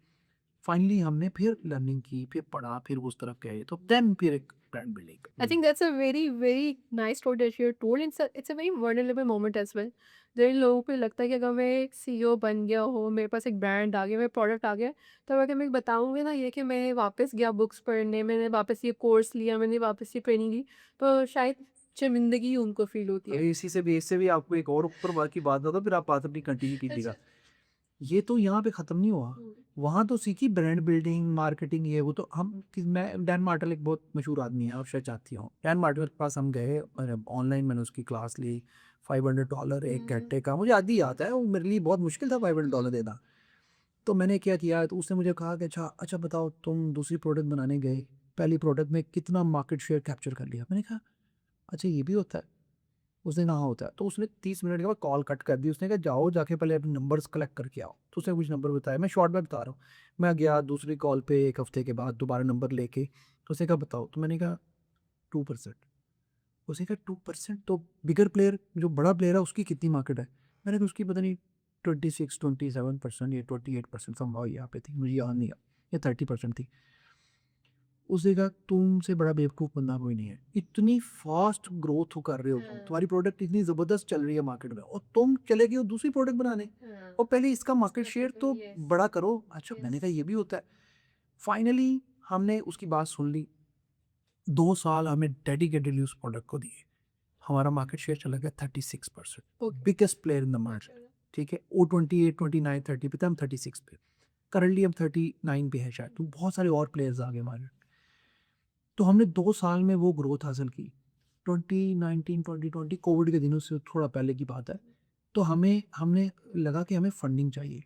फाइनली हमने फिर लर्निंग की, फिर पढ़ा, फिर उस तरफ गए, तो देन फिर एक brand building. I think that's a very, very nice story that you told. It's a very vulnerable moment as well. जिन लोगों को लगता है कि अगर मैं एक सीईओ बन गया हो, मेरे पास एक ब्रांड आ गया, मेरा प्रोडक्ट आ गया, तो अगर मैं बताऊँगी ना ये कि मैं वापस गया बुक्स पढ़ने, मैंने वापस ये कोर्स लिया, मैंने वापस ये ट्रेनिंग ली, तो शायद शर्मिंदगी उनको फील होती है। अरे इससे भी आपको एक और ऊपर बात की बात बता, फिर आप बात अपनी कंटिन्यू कीजिएगा। अच्छा। ये तो यहाँ पे ख़त्म नहीं हुआ, हुँ। वहाँ तो सीखी ब्रांड बिल्डिंग, मार्केटिंग, ये वो। तो मैं डैन मार्टल एक बहुत मशहूर आदमी है, आप शायद चाहती हो। डैन मार्टल के पास हम गए और ऑनलाइन मैंने उसकी क्लास ली, $500 एक घंटे का, मुझे आज भी याद है। वो मेरे लिए बहुत मुश्किल था $500 देना। तो मैंने क्या किया, तो उसने मुझे कहा कि अच्छा अच्छा बताओ, तुम दूसरी प्रोडक्ट बनाने गए, पहली प्रोडक्ट में कितना मार्केट शेयर कैप्चर कर लिया। मैंने कहा अच्छा ये भी होता है। उसने कहा हाँ होता है। तो उसने 30 मिनट के बाद कॉल कट कर दी। उसने कहा जाओ जाके पहले अपने नंबर्स कलेक्ट करके आओ। तो उसने कुछ नंबर बताया, मैं शॉर्ट में बता रहा हूँ। मैं गया दूसरी कॉल पे 1 हफ्ते के बाद दोबारा नंबर लेके, तो उसने कहा बताओ। तो मैंने कहा 2%। उसने कहा 2%, तो बिगर प्लेयर जो बड़ा प्लेयर है उसकी कितनी मार्केट है। मैंने कहा उसकी पता नहीं 26-27% या 28% संभाव यहाँ पे थी, मुझे याद नहीं है, या 30% थी। उसने कहा तुमसे बड़ा बेवकूफ़ बंदा कोई नहीं है, इतनी फास्ट ग्रोथ कर रहे हो तुम, तुम्हारी प्रोडक्ट इतनी ज़बरदस्त चल रही है मार्केट में, और तुम चले गए हो दूसरी प्रोडक्ट बनाने, और पहले इसका मार्केट शेयर तो बड़ा करो। अच्छा मैंने कहा ये भी होता है। फाइनली हमने उसकी बात सुन ली, 2 साल हमें डेडिकेटेडली उस प्रोडक्ट को दिए, हमारा मार्केट शेयर चला गया 36%, okay. Biggest player in the market. ठीक है, वो 28, 29, 30 पे था, हम 36 पे, करंटली हम 39 पे है शायद। तो बहुत सारे और प्लेयर्स आ गए हमारे। तो हमने 2 साल में वो ग्रोथ हासिल की। 2019 2020 कोविड के दिनों से थोड़ा पहले की बात है। तो हमने लगा कि हमें फंडिंग चाहिए।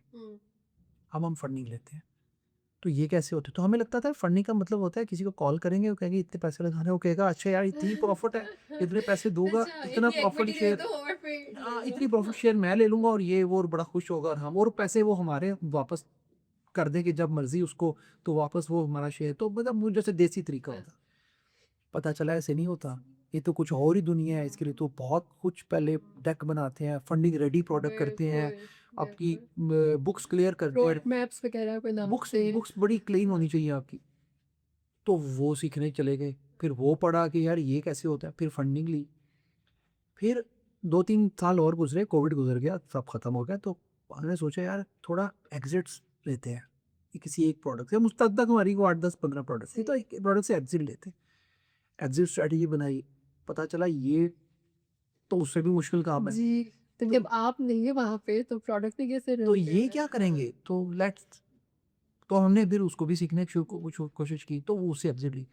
अब हम फंडिंग लेते हैं, तो ये कैसे होता है। तो हमें लगता था फंडिंग का मतलब होता है किसी को कॉल करेंगे, वो कहेंगे इतने पैसे लगाने, वो कहेगा अच्छा यार इतनी प्रॉफिट है, इतने पैसे दूंगा, अच्छा, इतना इतनी प्रॉफिट equity दे शेयर, दो और फिर हाँ ले लो। इतनी प्रॉफिट शेयर मैं ले लूंगा, और ये वो, और बड़ा खुश होगा, और हम और पैसे वो हमारे वापस कर देंगे जब मर्जी उसको, तो वापस वो हमारा शेयर। तो मतलब वो जैसे देसी तरीका होता। पता चला ऐसे नहीं होता, ये तो कुछ और ही दुनिया है। इसके लिए तो बहुत कुछ पहले डेक बनाते हैं, फंडिंग रेडी प्रोडक्ट करते हैं, बिल्कुल, आपकी बिल्कुल। बुक्स क्लियर करते हैं। रोड मैप्स वगैरह बुक्स बनाते हैं। बुक्स बड़ी क्लीन होनी चाहिए आपकी। तो वो सीखने चले गए, फिर वो पढ़ा कि यार ये कैसे होता है, फिर फंडिंग ली। फिर 2-3 साल और गुजरे, कोविड गुजर गया, सब खत्म हो गया। तो हमने सोचा यार थोड़ा एग्जिट्स लेते हैं, कि किसी एक प्रोडक्ट से, मुझ तक हमारी को 8-10-15 प्रोडक्ट थी, तो एक प्रोडक्ट से एग्जिट लेते। एग्जिट स्ट्रेटेजी बनाई, पता चला ये तो उससे भी मुश्किल काम है। जी, तो तो जब आप नहीं है वहाँ पे तो प्रोडक्ट ने कैसे तो रन ये करना क्या है? करेंगे, तो लेट्स, तो हमने फिर उसको भी सीखने की कोशिश की, तो वो उससे एग्जिट ली।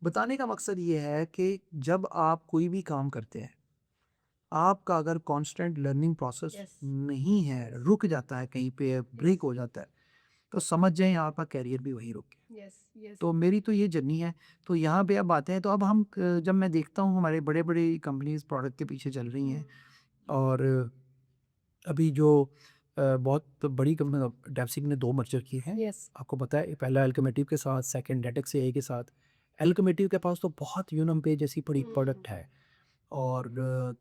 बताने का मकसद ये है कि जब आप कोई भी काम करते हैं, आपका अगर कांस्टेंट लर्निंग प्रोसेस यस, नहीं है, रुक जाता है कहीं पे, ब्रेक हो जाता है, तो समझ जाएं आपका कैरियर भी वहीं रुक गया। Yes, yes. तो मेरी तो ये जर्नी है। तो यहाँ पे अब आते हैं, तो अब हम जब मैं देखता हूँ हमारे बड़े बड़े कंपनीज प्रोडक्ट के पीछे चल रही हैं, और अभी जो बहुत बड़ी कंपनी डेप्सिक ने 2 मर्जर किए हैं, यस। आपको पता है, पहला एल्केमेटिव के साथ, सेकंड डेटेक्स एआई के साथ। एल्केमेटिव के पास तो बहुत यूनम पे जैसी बड़ी प्रोडक्ट है, और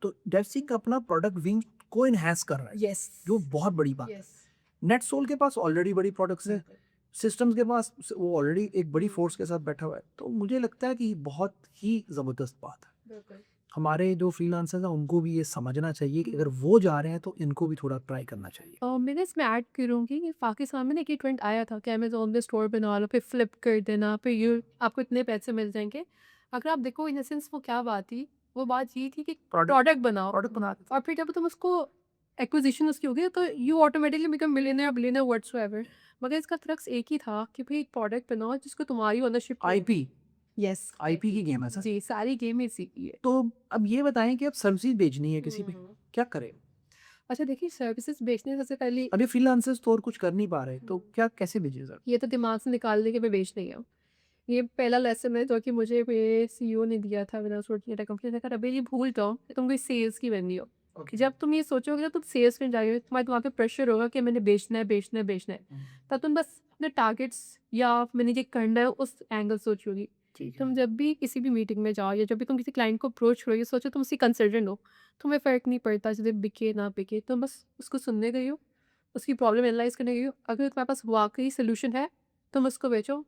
तो डेप्सिक अपना प्रोडक्ट विंग को इन्हेंस कर रहा है, यस। जो बहुत बड़ी बात है। यस। नेटसोल के पास ऑलरेडी बड़ी प्रोडक्ट्स है, सिस्टम्स के पास वो ऑलरेडी एक बड़ी फोर्स के साथ बैठा हुआ है। तो मुझे लगता है कि बहुत ही ज़बरदस्त बात है। बिल्कुल। हमारे जो फ्रीलांसर्स हैं उनको भी ये समझना चाहिए कि अगर वो जा रहे हैं तो इनको भी थोड़ा ट्राई करना चाहिए। मैंने इसमें ऐड करूँगी कि पाकिस्तान में ना एक ट्रेंड आया था कि अमेज़न में स्टोर बना लो, फिर फ्लिप कर देना, फिर ये आपको इतने पैसे मिल जाएँगे। अगर आप देखो इन द सेंस वो क्या बात थी, वो बात ये थी कि प्रोडक्ट बनाओ प्रोडक्ट बना और फिर जब तुम उसको एक्विज़िशन उसकी हो गई तो you automatically become millionaire, billionaire whatsoever. मगर इसका क्रक्स एक ही था कि भई एक प्रोडक्ट बनाओ जिसको तुम्हारी ओनरशिप हो। आईपी यस, आईपी की गेम है सर। जी, सारी गेम इसी की है। तो अब ये बताएं कि अब सर्विस बेचनी है किसी पे, क्या करें? अच्छा देखिए सर्विसेज़ बेचने से सबसे पहले अभी फ्रीलांसर्स तो और कुछ कर नहीं पा रहे, तो क्या कैसे बेचें सर? ये तो दिमाग से निकाल दें कि मैं बेच नहीं हूँ। ये पहला लेसन है जो कि मुझे मेरे सीईओ ने दिया था when I was working at a company. उसने कहा अबे ये भूल जाओ कि तुम कोई सेल्स की बंदी हो। जब तुम ये सोचोगे ना तुम सेल्स में जाओगे तुम्हारे दिमाग पे प्रेशर होगा कि मैंने बेचना है, बेचना है, बेचना है। तब तुम बस अपने टारगेट्स या मैंने ये करना है उस एंगल सोचोगी। ठीक है। तुम जब भी किसी भी मीटिंग में जाओ या जब भी तुम किसी क्लाइंट को अप्रोच करोगे सोचो तुम उसकी कंसल्टेंट हो। तुम्हें फ़र्क नहीं पड़ता चाहे बिके ना बिके, तुम बस उसको सुनने गई हो, उसकी प्रॉब्लम एनालाइज़ करने गई हो। अगर तुम्हारे पास वाक़ई सॉल्यूशन है, तुम उसको बेचो,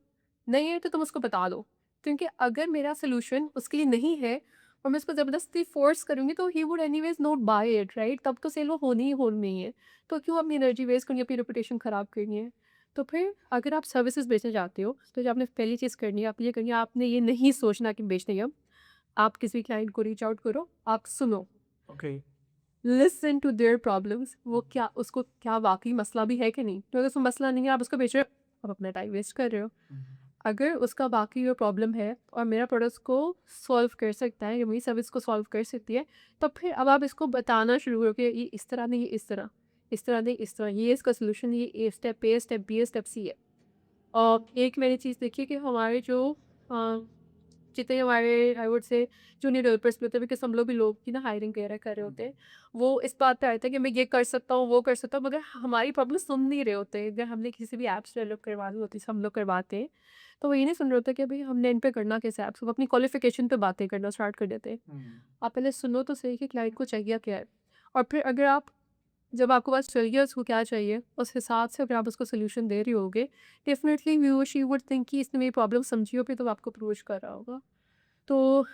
नहीं है तो तुम उसको बता दो। क्योंकि अगर मेरा सॉल्यूशन उसके लिए नहीं है और मैं उसको ज़बरदस्ती फ़ोर्स करूँगी तो he would anyways not buy it, right? तब तो सेल वो होनी ही होनी है। तो क्यों अपनी एनर्जी वेस्ट करनी है, अपनी रेपुटेशन ख़राब करनी है? तो फिर अगर आप सर्विसेज़ बेचने जाते हो, तो जो आपने पहली चीज़ करनी है, आप ये करनी है, आपने ये नहीं सोचना कि बेचने ही हम। आप किसी क्लाइंट को रीच आउट करो, आप सुनो। Okay. Listen to their problems. वो क्या उसको क्या वाक़ई मसला भी है कि नहीं? तो अगर उसको मसला नहीं है, आप उसको बेच रहे हो, आप अपना टाइम वेस्ट कर रहे हो। अगर उसका बाकी वो प्रॉब्लम है और मेरा प्रोडक्ट उसको सॉल्व कर सकता है या मेरी सर्विस को सॉल्व कर सकती है, तो फिर अब आप इसको बताना शुरू करो कि ये इस तरह नहीं, ये इस तरह नहीं, इस तरह, ये इसका सॉल्यूशन, ये a step A, step B है, स्टेप सी है। और एक मैंने चीज़ देखी है कि हमारे जो जितने हमारे आई वुड से जूनियर डेवलपर्स भी होते हैं, बिकॉज़ हम लोग भी लोग की ना हायरिंग वगैरह कर रहे होते हैं। वो इस बात पे आए थे कि मैं ये कर सकता हूँ, वो कर सकता हूँ, मगर हमारी प्रॉब्लम सुन नहीं रहे होते। अगर हमने किसी भी ऐप्स डेवलप करवानी होती है, हम लोग करवाते हैं, तो वो ये नहीं सुन रहे होते कि भई हमने इन पे करना कैसे है ऐप्स, वो अपनी क्वालिफ़िकेशन पे बातें करना स्टार्ट कर देते हैं। आप पहले सुनो तो सही कि क्लाइंट को चाहिए क्या है? और फिर अगर आप जब आपको पास चाहिए उसको क्या चाहिए, उस हिसाब से अगर आप उसको सॉल्यूशन दे रहे होगे, डेफ़िनिटली ही और शी वुड थिंक कि इसने मेरी प्रॉब्लम समझी हो फिर तो आपको अप्रोच कर रहा होगा। तो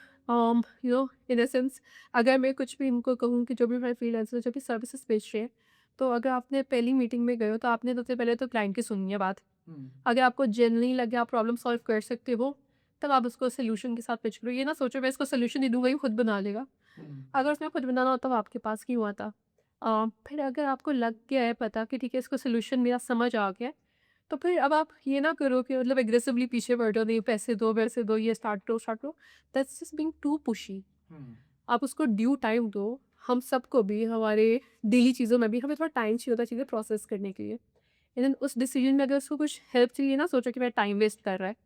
you know in a sense अगर मैं कुछ भी इनको कहूँ कि जो भी हमारे फ्रीलांसर जो भी सर्विसेज बेच रहे हैं, तो अगर आपने पहली मीटिंग में गए हो तो आपने सबसे पहले तो क्लाइंट की सुननी है बात। अगर आपको जेन्युइनली लगे आप प्रॉब्लम सॉल्व कर सकते हो, तब आप उसको सॉल्यूशन के साथ पिच करो। ये ना सोचो मैं इसको सॉल्यूशन दे दूँगा ये खुद बना लेगा। अगर उसने खुद बनाना होता तो आपके पास क्यों आता? फिर अगर आपको लग गया है पता कि ठीक है इसको सॉल्यूशन मेरा समझ आ गया है, तो फिर अब आप ये ना करो कि मतलब एग्रेसिवली पीछे पड़ नहीं पैसे दो, ये स्टार्ट करो। That's just being too pushy. आप उसको ड्यू टाइम दो। हम सबको भी हमारे डेली चीज़ों में भी हमें थोड़ा टाइम चाहिए होता है चीज़ें प्रोसेस करने के लिए। एंड देन उस डिसीजन में अगर उसको कुछ हेल्प चाहिए ना सोचो कि मेरा टाइम वेस्ट कर रहा है।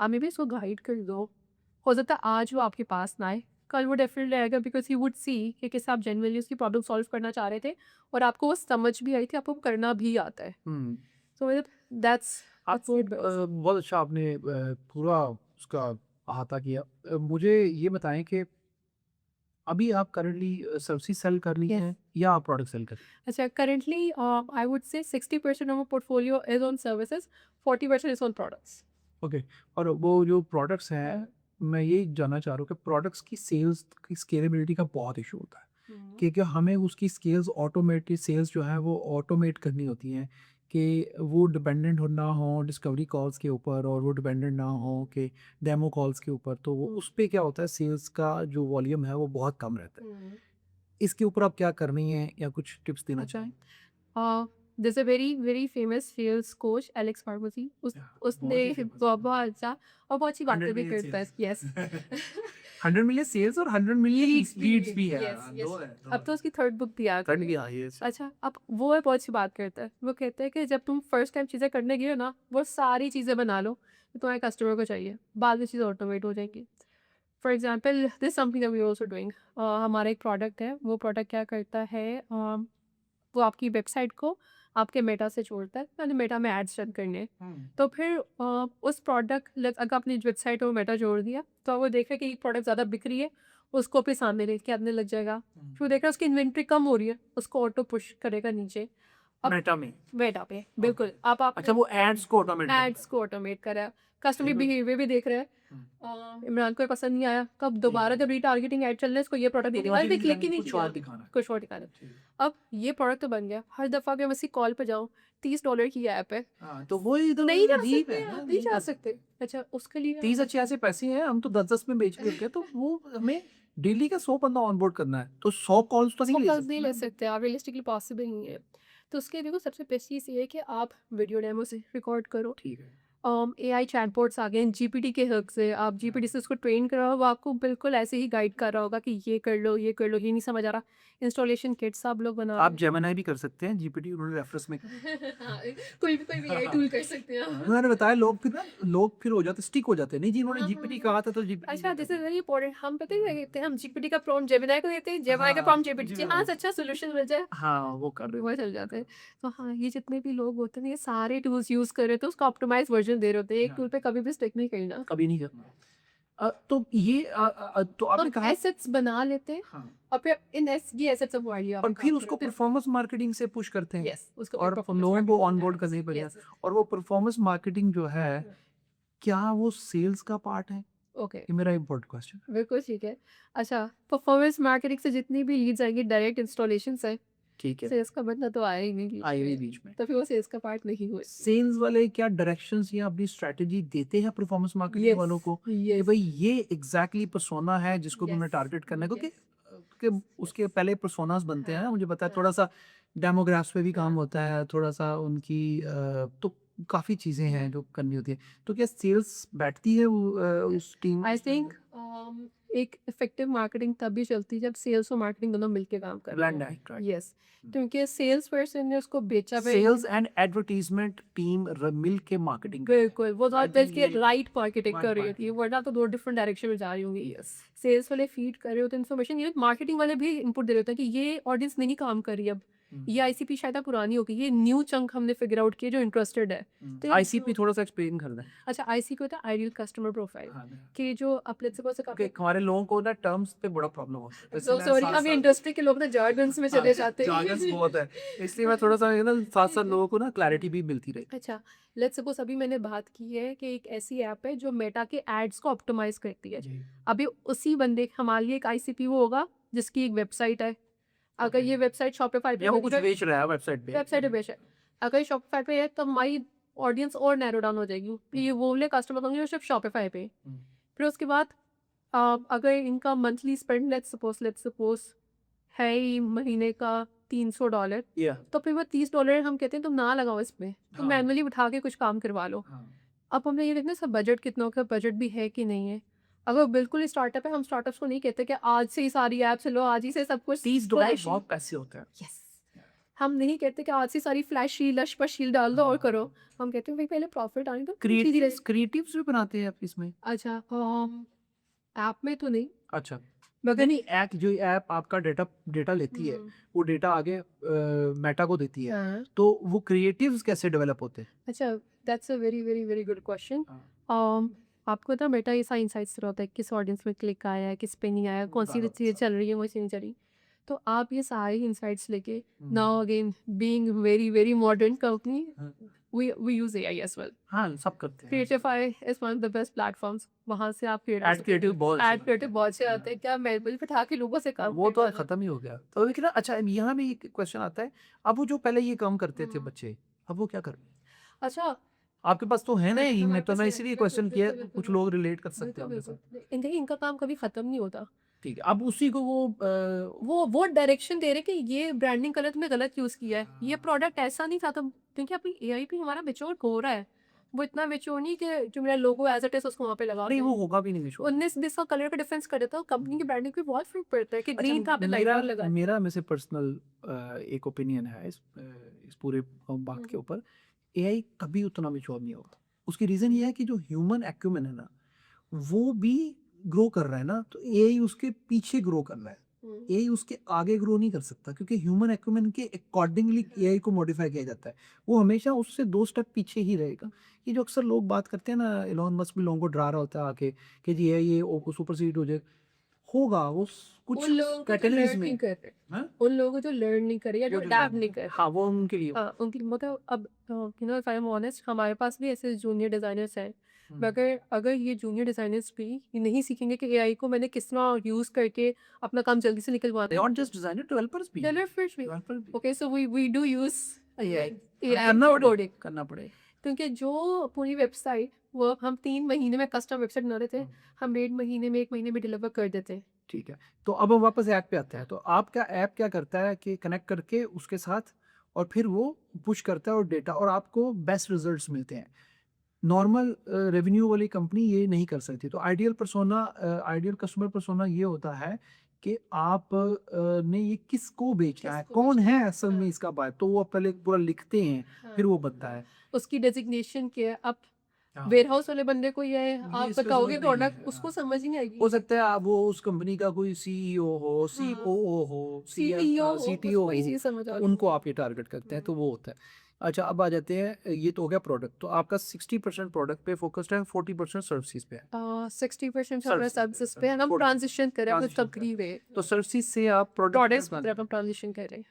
आप मे बी उसको गाइड कर दो। हो सकता है आज वो आपके पास ना आए, कल वो डेफ़िनेटली आएगा बिकॉज़ ही वुड सी कि कैसे आप जेनुइनली उसकी प्रॉब्लम सॉल्व करना चाह रहे थे और आपको वो समझ भी आई थी, आपको करना भी आता है। सो मतलब दैट्स आप दैट्स इट बस। बहुत अच्छा आपने पूरा उसका अहाता किया। मुझे ये बताएँ कि अभी आप करंटली सर्विसेज़ सेल कर रही यस। हैं या आप प्रोडक्ट सेल कर रही हैं? अच्छा करंटली आई वुड से 60% of my portfolio is on services, 40% is on products. Okay. और वो जो प्रोडक्ट्स हैं, मैं ये जानना चाह रहा हूँ कि प्रोडक्ट्स की सेल्स की स्केलेबिलिटी का बहुत इशू होता है कि क्या हमें उसकी स्केल्स ऑटोमेटेड सेल्स जो है वो ऑटोमेट करनी होती हैं कि वो डिपेंडेंट हो ना हो डिस्कवरी कॉल्स के ऊपर और वो डिपेंडेंट ना हो कि डेमो कॉल्स के ऊपर, तो वो उस पे क्या होता है सेल्स का जो वॉल्यूम है वो बहुत कम रहता है। इसके ऊपर आप क्या कर रही हैं या कुछ टिप्स देना अच्छा। चाहें? there's a very very famous sales coach Alex pharmacy उसने बहुत ही फेमस बहुत अच्छा और बहुत अच्छी 100 बातें भी मिलियन करता है। सेल्स। यस 100 मिलियन सेल्स और 100 मिलियन लीड्स भी लीड्स भी है। यस यस दो है, दो अब तो उसकी थर्ड बुक भी आ ठंड गई की है। आई है। अच्छा अब वो है बहुत अच्छी बात करता है, वो कहता है कि जब तुम फर्स्ट टाइम चीज़ें करने गए हो ना वो सारी चीज़ें बना लो जो तुम्हारे कस्टमर को चाहिए, बाद में चीज़ें ऑटोमेट हो जाएंगी। For example this something that we also doing. हमारा एक प्रोडक्ट है, वो प्रोडक्ट क्या करता है वो आपकी वेबसाइट को आपके मेटा से जोड़ता है, यानी मेटा में एड्स रन करने हैं। तो फिर उस प्रोडक्ट अगर आपने वेबसाइट और मेटा जोड़ दिया तो वो देख रहा है कि ये प्रोडक्ट ज़्यादा बिक रही है, उसको अपने सामने लेके आने लग जाएगा। फिर वो देख रहा है उसकी इन्वेंट्री कम हो रही है, उसको ऑटो पुश करेगा नीचे। अब मेटा में मेटा पे बिल्कुल आप अच्छा वो एड्स को ऑटोमेट एड्स को ऑटोमेट करा है, कस्टमर बिहेवियर भी देख रहे हैं। इमरान को ये पसंद नहीं आया, कब दोबारा जब रीटारगेटिंग ऐड चल रहा है इसको ये प्रोडक्ट देने वाले पे क्लिक ही नहीं कुछ और किया, दिखाना कुछ और दिखा रहा है। अब ये प्रोडक्ट तो बन गया, हर दफ़ा कि मैं इसी कॉल पे जाऊँ, $30 की ऐप है, हाँ तो वही तो नहीं जा अजीब सकते है ना आप, नहीं जा सकते। अच्छा उसके लिए 30 अच्छे पैसे हैं हम तो 10-10 में बेच रहे हैं तो वो हमें डेली का 100 बंदा ऑनबोर्ड करना है तो 100 कॉल्स तो नहीं ले फोकस सकते नहीं ना ले सकते आप, रियलिस्टिकली पॉसिबल नहीं है। तो उसके लिए देखो सबसे बेस्ट चीज़ ये है कि आप वीडियो डेमो से रिकॉर्ड करो। ठीक है एआई चैटबॉट्स आ गए हैं जीपीटी के हेल्प से, आप जीपीटी से उसको ट्रेन कराओ, वो आपको बिल्कुल ऐसे ही गाइड कर रहा होगा कि ये कर लो, ये कर लो, ये नहीं समझ आ रहा। इंस्टॉलेशन किट्स आप लोग बना आप जेमिनी भी कर सकते हैं जीपीटी उन्होंने रेफरेंस में हाँ, कोई भी एआई टूल कर सकते हैं आप। मैंने बताया लोग फिर हो जाते स्टिक हो जाते हैं नहीं जी उन्होंने हाँ, जीपीटी हाँ, कहा था तो जीपीटी अच्छा दिस इज वेरी इंपॉर्टेंट, हम पता है क्या कहते हैं, हम जीपीटी का प्रॉम्प्ट जेमिनी को देते हैं, जेमिनी का प्रॉम्प्ट जीपीटी, हाँ अच्छा सोल्यूशन मिल जाए, हाँ वो कर रहे वो चल जाते हैं। तो हाँ, ये जितने भी लोग होते हैं ये सारे टूल्स यूज़ कर रहे थे, उसका ऑप्टिमाइज़ वर्ज़न दे रहे होते हैं, एक टूल पे कभी भी स्टिक नहीं करना। कभी नहीं करना तो ये तो आपने हम कहा एसेट्स बना लेते हैं हाँ और फिर इन ये एसेट्स अब वाली और फिर उसको परफॉर्मेंस मार्केटिंग से पुश करते हैं यस उसको और लोगों को ऑनबोर्ड करने पड़ेगा और वो परफॉर्मेंस मार्केटिंग जो है क्या वो सेल्स का पार्ट है ओके ये मेरा इम्पोर्टेंट क्वेश्चन है बिल्कुल ठीक है। अच्छा परफॉर्मेंस मार्केटिंग से जितनी भी लीड्स आएंगी डायरेक्ट इंस्टॉलेशन से, ठीक है सेल्स का बंदा तो आया ही नहीं बीच आई हुई में, बीच में तो फिर वो सेल्स का पार्ट नहीं हुए। सेल्स वाले क्या डायरेक्शंस या अपनी स्ट्रेटजी देते हैं परफॉर्मेंस मार्केटिंग वालों को कि भाई ये एग्जैक्टली पर्सोना है जिसको तुमने टारगेट करना है क्योंकि उसके पहले पर्सोनास बनते हैं ना मुझे पता है थोड़ा सा डेमोग्राफ्स पे भी काम होता है थोड़ा सा उनकी तो काफ़ी चीज़ें हैं जो करनी होती है तो क्या सेल्स बैठती है उस टीम आई थिंक एक इफेक्टिव मार्केटिंग तभी चलती है जब सेल्स और मार्केटिंग दोनों मिलके काम कर रहे ब्लेंड हो। है यस क्योंकि सेल्स पर्सन ने उसको बेचा पे सेल्स एंड एडवर्टीजमेंट टीम मिल के मार्केटिंग बिल्कुल वो I बहुत think के ये राइट मार्केटिंग right कर रही होती है, वरना तो दो डिफरेंट डायरेक्शन में जा रही होंगी। यस सेल्स वाले फीड कर रहे होते हैं इन्फॉर्मेशन, ये मार्केटिंग वाले भी इनपुट दे रहे होते हैं कि ये ऑडियंस नहीं काम कर रही अब, ये आईसीपी शायद अब पुरानी होगी, ये न्यू चंक हमने फिगर आउट किया जो इंटरेस्टेड है। तो ये- आईसीपी थोड़ा सा एक्सप्लेन कर दें अच्छा आईसीपी होता है आइडियल कस्टमर प्रोफाइल, कि जो अपने से क्योंकि हमारे लोगों को ना टर्म्स पे बड़ा प्रॉब्लम होता है सो सॉरी हम इंडस्ट्री के लोग ना जार्गन्स में चले जाते जार्गन्स हैं। बहुत है इसलिए मैं थोड़ा सा ना साथ साथ लोगों को ना क्लैरिटी भी मिलती रहे अच्छा लेट्स सपोज अभी मैंने बात की है कि एक ऐसी ऐप है जो मेटा के एड्स को ऑप्टिमाइज करती है। अभी उसी बंदे हमारे लिए एक आईसीपी वो होगा जिसकी एक वेबसाइट है, अगर ये वेबसाइट शॉपिफाई पे या वो कुछ बेच रहा है वेबसाइट पे वेबसाइट पे बेच है, अगर शॉपिफाई पे है तो हमारी ऑडियंस और नैरो डाउन हो जाएगी, ये वो वाले कस्टमर होंगे जो सिर्फ शॉपिफाई पे। फिर उसके बाद अगर इनका मंथली स्पेंड लेट्स सपोज है ही महीने का $300, या तो फिर वो $30 हम कहते हैं तुम ना लगाओ इसमें, तुम हाँ। मैनुअली उठा के कुछ काम करवा लो। अब हमने ये देखना सब बजट कितना का बजट भी है कि नहीं है। अगर बिल्कुल स्टार्टअप है, हम स्टार्टअप्स को नहीं कहते कि आज से ही सारी ऐप्स लो, आज ही से सब कुछ $30 बहुत पैसे होते हैं यस, हम नहीं कहते कि आज से सारी फ्लैश शील लश शील डाल दो और करो, हम कहते हैं भाई पहले प्रॉफिट आने दो धीरे-धीरे। क्रिएटिव्स भी बनाते हैं आप इसमें अच्छा ऐप में तो नहीं अच्छा मगर नहीं ऐप आपका डेटा लेती है वो डेटा आगे मेटा को देती है हाँ तो वो क्रिएटिव्स कैसे डेवलप होते हैं अच्छा that's a very very very good question. आपको ना बेटा ये सारा इंसाइट्स होता है किस ऑडियंस में क्लिक आया है, किस पे नहीं आया, कौन सी चीज़ चल रही है वो नहीं चल रही, तो आप ये सारे इंसाइट्स लेके now again being very very modern company we use AI as well. हाँ सब करते हैं Creatify is one of the best platforms. वहाँ से आप एड क्रिएटिव बहुत एड क्रिएटिव बहुत से आते हैं, क्या मेल बिठा के लोगों से काम वो तो करवाना। खत्म ही हो गया तो लेकिन अच्छा यहाँ भी एक क्वेश्चन आता है अब वो जो पहले ये काम करते थे बच्चे अब वो क्या कर रहे हैं अच्छा आपके पास तो है ना ही मैं तो मैं बिल्कुल, इसीलिए क्वेश्चन किया कुछ लोग रिलेट कर सकते बिल्कुल हैं उनके साथ बिल्कुल देखिए इनका काम कभी खत्म नहीं होता, ठीक है अब उसी को वो डायरेक्शन दे रहे कि ये ब्रांडिंग कलर तुमने गलत यूज़ किया है, ये प्रोडक्ट ऐसा नहीं था, तो क्योंकि अभी एआई भी हमारा मेच्योर हो रहा है, वो इतना मेच्योर नहीं कि जो मेरा लोगो एज इट इज उसको वहाँ पे लगा नहीं दें। वो होगा भी नहीं विश्वास 19-20 का कलर का डिफरेंस कर देता है, कंपनी की ब्रांडिंग पे बहुत फर्क पड़ता है कि ग्रीन था आपने लाइट मेरा लगा मेरा में से पर्सनल एक ओपिनियन है इस पूरे बात के ऊपर एआई कभी उतना मेच्योर नहीं होता उसकी रीज़न ये है कि जो ह्यूमन एक्यूमेन है ना वो भी ग्रो कर रहा है ना तो एआई उसके पीछे ग्रो कर रहा है एआई उसके आगे ग्रो नहीं कर सकता क्योंकि ह्यूमन एक्यूमेन के अकॉर्डिंगली एआई को मॉडिफाई किया जाता है वो हमेशा उससे 2 स्टेप पीछे ही रहेगा ये जो अक्सर लोग बात करते हैं ना एलोन मस्क भी लोगों को डरा रहा होता है आके कि जी ये सुपरसीड हो जाए होगा वो कुछ उन लोगों को जो कैटलिस्ट लर्न में नहीं कर रहे, हाँ? उन लोगों को जो लर्न नहीं कर रहे या जो जो अडैप्ट नहीं कर रहे। हाँ वो उनके लिए हाँ, उनकी मतलब अब you know if I am honest, हमारे पास भी ऐसे जूनियर डिज़ाइनर्स हैं, हम्म। मगर अगर ये जूनियर डिज़ाइनर्स भी ये नहीं सीखेंगे कि एआई को मैंने किस तरह यूज़ करके अपना काम जल्दी से निकलवाना है। नॉट जस्ट डिजाइनर डेवलपर्स भी डेवलपर्स भी। डेवलपर भी okay, so we do use AI AI करना कोडिंग, पड़ेगा करना पड़ेगा क्योंकि जो पूरी वेबसाइट वो हम 3 महीने में कस्टम वेबसाइट बना देते हैं, हम 1.5 महीने में 1 महीने में डिलीवर कर देते हैं। ठीक है तो अब हम वापस ऐप पे आते हैं तो आपका ऐप क्या करता है कि कनेक्ट करके उसके साथ और फिर वो पुश करता है और डेटा और आपको बेस्ट रिजल्ट्स मिलते हैं नॉर्मल रेवेन्यू वाली कंपनी ये नहीं कर सकती तो आइडियल कस्टमर पर्सोना ये होता है कि आप ने ये किसको बेचना है किसको कौन बेचना है असल में इसका बाय तो वो पहले पूरा लिखते हैं फिर वो बनता है उसकी डेजिग्नेशन क्या है? अब हाँ। वेयरहाउस वाले बंदे को ये है, आप इसका बताओगे समझ नहीं प्रोडक्ट, है, उसको हाँ। समझ ही नहीं आएगी। हो सकता है आप वो उस कंपनी का कोई सीईओ हो सीओओ हो सीईओ सीटीओ उसको हो इजी समझ आ उनको आप ये टारगेट करते हैं तो वो होता है अच्छा अब आ जाते हैं ये तो हो गया प्रोडक्ट तो आपका 60% प्रोडक्ट पे फोकस्ड है 40% सर्विसेज पे है 60% हमारा Services सर्विसेज पे, पे है, हम 40 ट्रांजिशन कर रहे हैं transition मतलब तकरीर है तो सर्विसेज से आप प्रोडक्ट्स प्रोडक्ट पर हम ट्रांजिशन कर रहे हैं।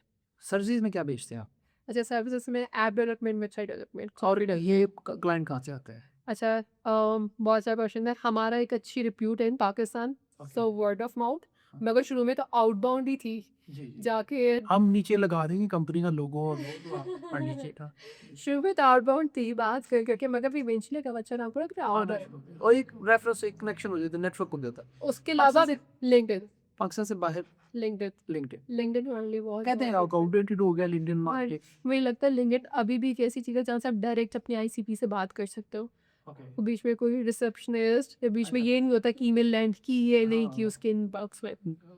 सर्विसेज में क्या बेचते हैं आप अच्छा, सर्विसेज में ऐप डेवलपमेंट, वेबसाइट डेवलपमेंट। और ये क्लाइंट कहाँ से आता है अच्छा, बहुत सारे क्वेश्चन है। हमारा एक अच्छी रिप्यूट है in Pakistan, so word of mouth. मगर शुरू में तो आउटबाउंड ही थी, जाके हम नीचे लगा देंगे कंपनी का लोगो और वो तो आप पढ़ लीजिए था शुरू में तो आउटबाउंड थी, बात कर करके मगर इवेंचुअली का बच्चा नाम पड़ा ऑर्डर। और एक रेफरेंस एक कनेक्शन हो जाता है नेटवर्क हो जाता है उसके अलावा लिंक्डइन पाकिस्तान से बाहर लिंक्डइन लिंक्डइन लिंक्डइन ओनली बहुत कहते हैं अकाउंटेंट हो गया लिंक्डइन और मार्केट मुझे लगता है लिंक्डइन अभी भी एक ऐसी चीज़ है जहाँ से आप डायरेक्ट अपनी आईसीपी से बात कर सकते हो। तो बीच में कोई रिसेप्शनिस्ट या बीच में ये नहीं होता कि ईमेल लैंड की ये नहीं की उसके इनबॉक्स में।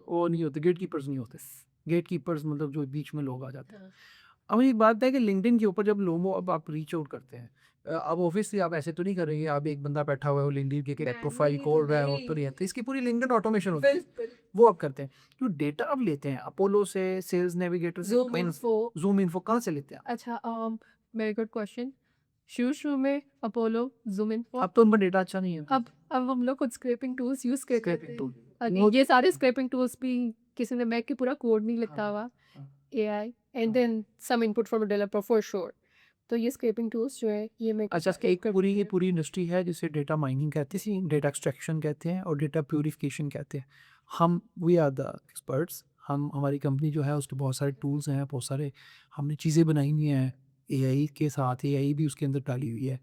वो नहीं होते गेट कीपर्स नहीं होते गेट कीपर्स मतलब जो बीच में लोग आ जाते हैं अब एक बात है कि लिंक्डइन के ऊपर जब लोगों अब आप रीच आउट करते हैं अब ऑब्वियसली आप ऐसे तो नहीं करेंगे आप एक बंदा बैठा हुआ है वो लिंक्डइन के प्रोफाइल खोल रहा है और तो नहीं है तो इसकी पूरी लिंक्डइन ऑटोमेशन होती है वो आप करते हैं जो डेटा अब लेते हैं अपोलो से सेल्स नेविगेटर से जूम इन्फो कहाँ से लेते हैं अच्छा, वेरी गुड क्वेश्चन। शुरू में अपोलो, जूम इन्फो, अब तो उनका डेटा अच्छा नहीं है अब हम लोग खुद स्क्रैपिंग टूल्स यूज करते Scraping हैं। tool। और ये सारे स्क्रैपिंग टूल्स भी किसी ने मैक के पूरा कोड नहीं लिखा हुआ, AI and then some input from developer for sure. तो ये स्क्रैपिंग टूल्स जो है ये मैं अच्छा एक पूरी इंडस्ट्री है जिसे डेटा माइनिंग कहते हैं डेटा एक्सट्रैक्शन कहते हैं और डेटा प्यूरिफिकेशन कहते हैं हम वी आर द एक्सपर्ट्स हम हमारी कंपनी जो है उसके बहुत सारे टूल्स हैं बहुत सारे हमने चीज़ें बनाई हुई हैं एआई के साथ एआई भी उसके अंदर डाली हुई है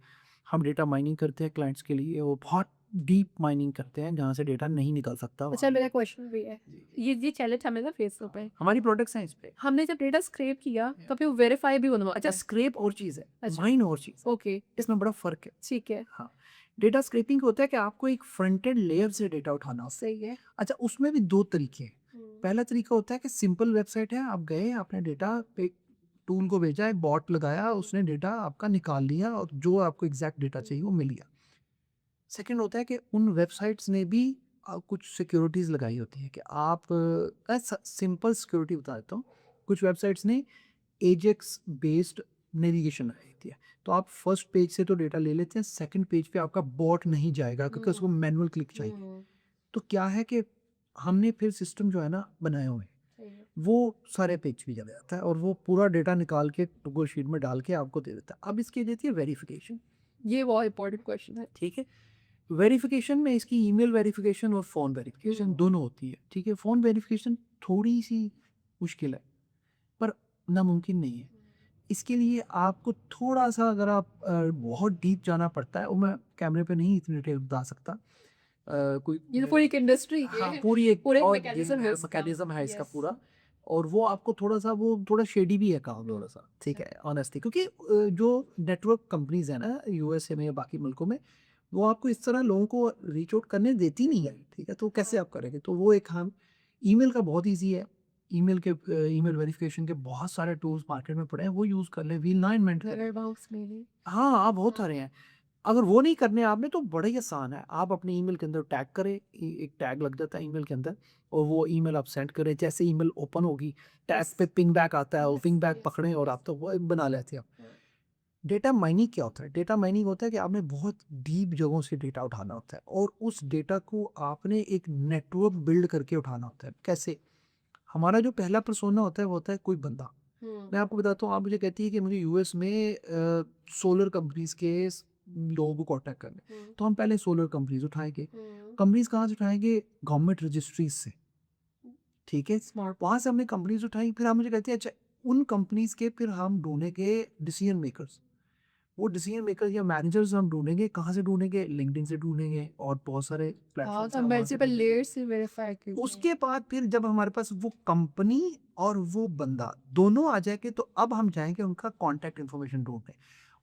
हम डेटा माइनिंग करते हैं क्लाइंट्स के लिए वो बहुत डीप माइनिंग करते हैं जहाँ से डेटा नहीं निकल सकता अच्छा, मेरा क्वेश्चन भी है, ये चैलेंज हमें ना फेस होता है। हमारी प्रोडक्ट्स हैं इस पे हमने जब डेटा स्क्रैप किया तो फिर वेरीफाई भी होना। अच्छा स्क्रैप और चीज़ है अच्छा। माइन और चीज़ ओके, इसमें बड़ा फ़र्क है ठीक है, हाँ डेटा स्क्रैपिंग होता है कि आपको एक फ्रंट एंड लेयर से डेटा उठाना होता सही है। है अच्छा उसमें भी दो तरीके हैं पहला तरीका होता है कि सिंपल वेबसाइट है आप गए आपने डेटा पे टूल को भेजा एक बॉट लगाया उसने डेटा आपका निकाल लिया और जो आपको एग्जैक्ट डेटा चाहिए वो मिल गया सेकंड होता है कि उन वेबसाइट्स ने भी कुछ सिक्योरिटीज़ लगाई होती है कि आप सिंपल सिक्योरिटी बता देता हूँ कुछ वेबसाइट्स ने एजेक्स बेस्ड नेविगेशन लगाई होती है तो आप फर्स्ट पेज से तो डेटा ले लेते हैं सेकंड पेज पे आपका बॉट नहीं जाएगा क्योंकि उसको मैनुअल क्लिक चाहिए तो क्या है कि हमने फिर सिस्टम जो है ना बनाए हुए हैं वो सारे पेज पे चला जाता है और वो पूरा डेटा निकाल के गूगल शीट में डाल के आपको दे देता है अब इसकी देती है वेरिफिकेशन ये बहुत इंपॉर्टेंट क्वेश्चन है। ठीक है वेरिफिकेशन में इसकी ईमेल वेरिफिकेशन और फ़ोन वेरिफिकेशन दोनों होती है ठीक है फ़ोन वेरिफिकेशन थोड़ी सी मुश्किल है पर नामुमकिन नहीं है इसके लिए आपको थोड़ा सा अगर आप बहुत डीप जाना पड़ता है वो मैं कैमरे पे नहीं इतनी डिटेल बता सकता कोई ये तो पूरी एक इंडस्ट्री हाँ पूरी एक पूरा एक और मैकेनिज्म है उसका। मैकेनिज्म है इसका Yes। पूरा और वो आपको थोड़ा सा वो थोड़ा शेडी भी है काम थोड़ा सा ठीक है ऑनेस्टली क्योंकि जो नेटवर्क कंपनीज है ना यूएसए में या बाकी मुल्कों में वो आपको इस तरह लोगों को रीच आउट करने देती नहीं है ठीक है तो कैसे आप करेंगे तो वो एक हम ईमेल का बहुत ईजी है ईमेल वेरिफिकेशन के बहुत सारे टूल्स मार्केट में पड़े हैं वो यूज़ कर लें व्हील ना इन्वेंट करें वेयरहाउस में भी। हाँ बहुत सारे हैं अगर वो नहीं करने आपने तो बड़ा ही आसान है आप अपने ईमेल के अंदर टैग करें एक टैग लग जाता है ईमेल के अंदर और वो ईमेल आप सेंड करें जैसे ईमेल ओपन होगी टैग पे पिंग बैक आता है और पिंग बैक पकड़ें और आप तो वो बना लेते हैं डेटा माइनिंग क्या होता है? डेटा माइनिंग होता है कि आपने बहुत डीप जगहों से डेटा उठाना होता है और उस डेटा को आपने एक नेटवर्क बिल्ड करके उठाना होता है। कैसे? हमारा जो पहला पर्सोना होता है वो होता है कोई बंदा। मैं आपको बताता हूँ, आप मुझे कहती है कि मुझे यूएस में सोलर कंपनीज के लोगों को कांटेक्ट करना है, तो हम पहले सोलर कंपनीज उठाएंगे। कंपनीज कहाँ से उठाएंगे? गवर्नमेंट रजिस्ट्रीज से। ठीक है, स्मार्ट, वहाँ से हमने कंपनीज उठाई, फिर आप मुझे कहते हैं अच्छा उन कंपनीज के फिर हम ढूंढेंगे डिसीजन मेकर्स। वो डिसीजन मेकर्स या मैनेजर्स हम ढूंढेंगे, कहाँ से ढूंढेंगे? लिंक्डइन से ढूंढेंगे और बहुत सारे हाँ, प्लेटफॉर्म्स तो हैं वहाँ से मल्टीपल ढूंढेंगे। लेयर्स से वेरीफाई करते हैं। उसके बाद फिर जब हमारे पास वो कंपनी और वो बंदा दोनों आ जाएंगे तो अब हम जाएंगे उनका कांटेक्ट इन्फॉर्मेशन ढूंढने।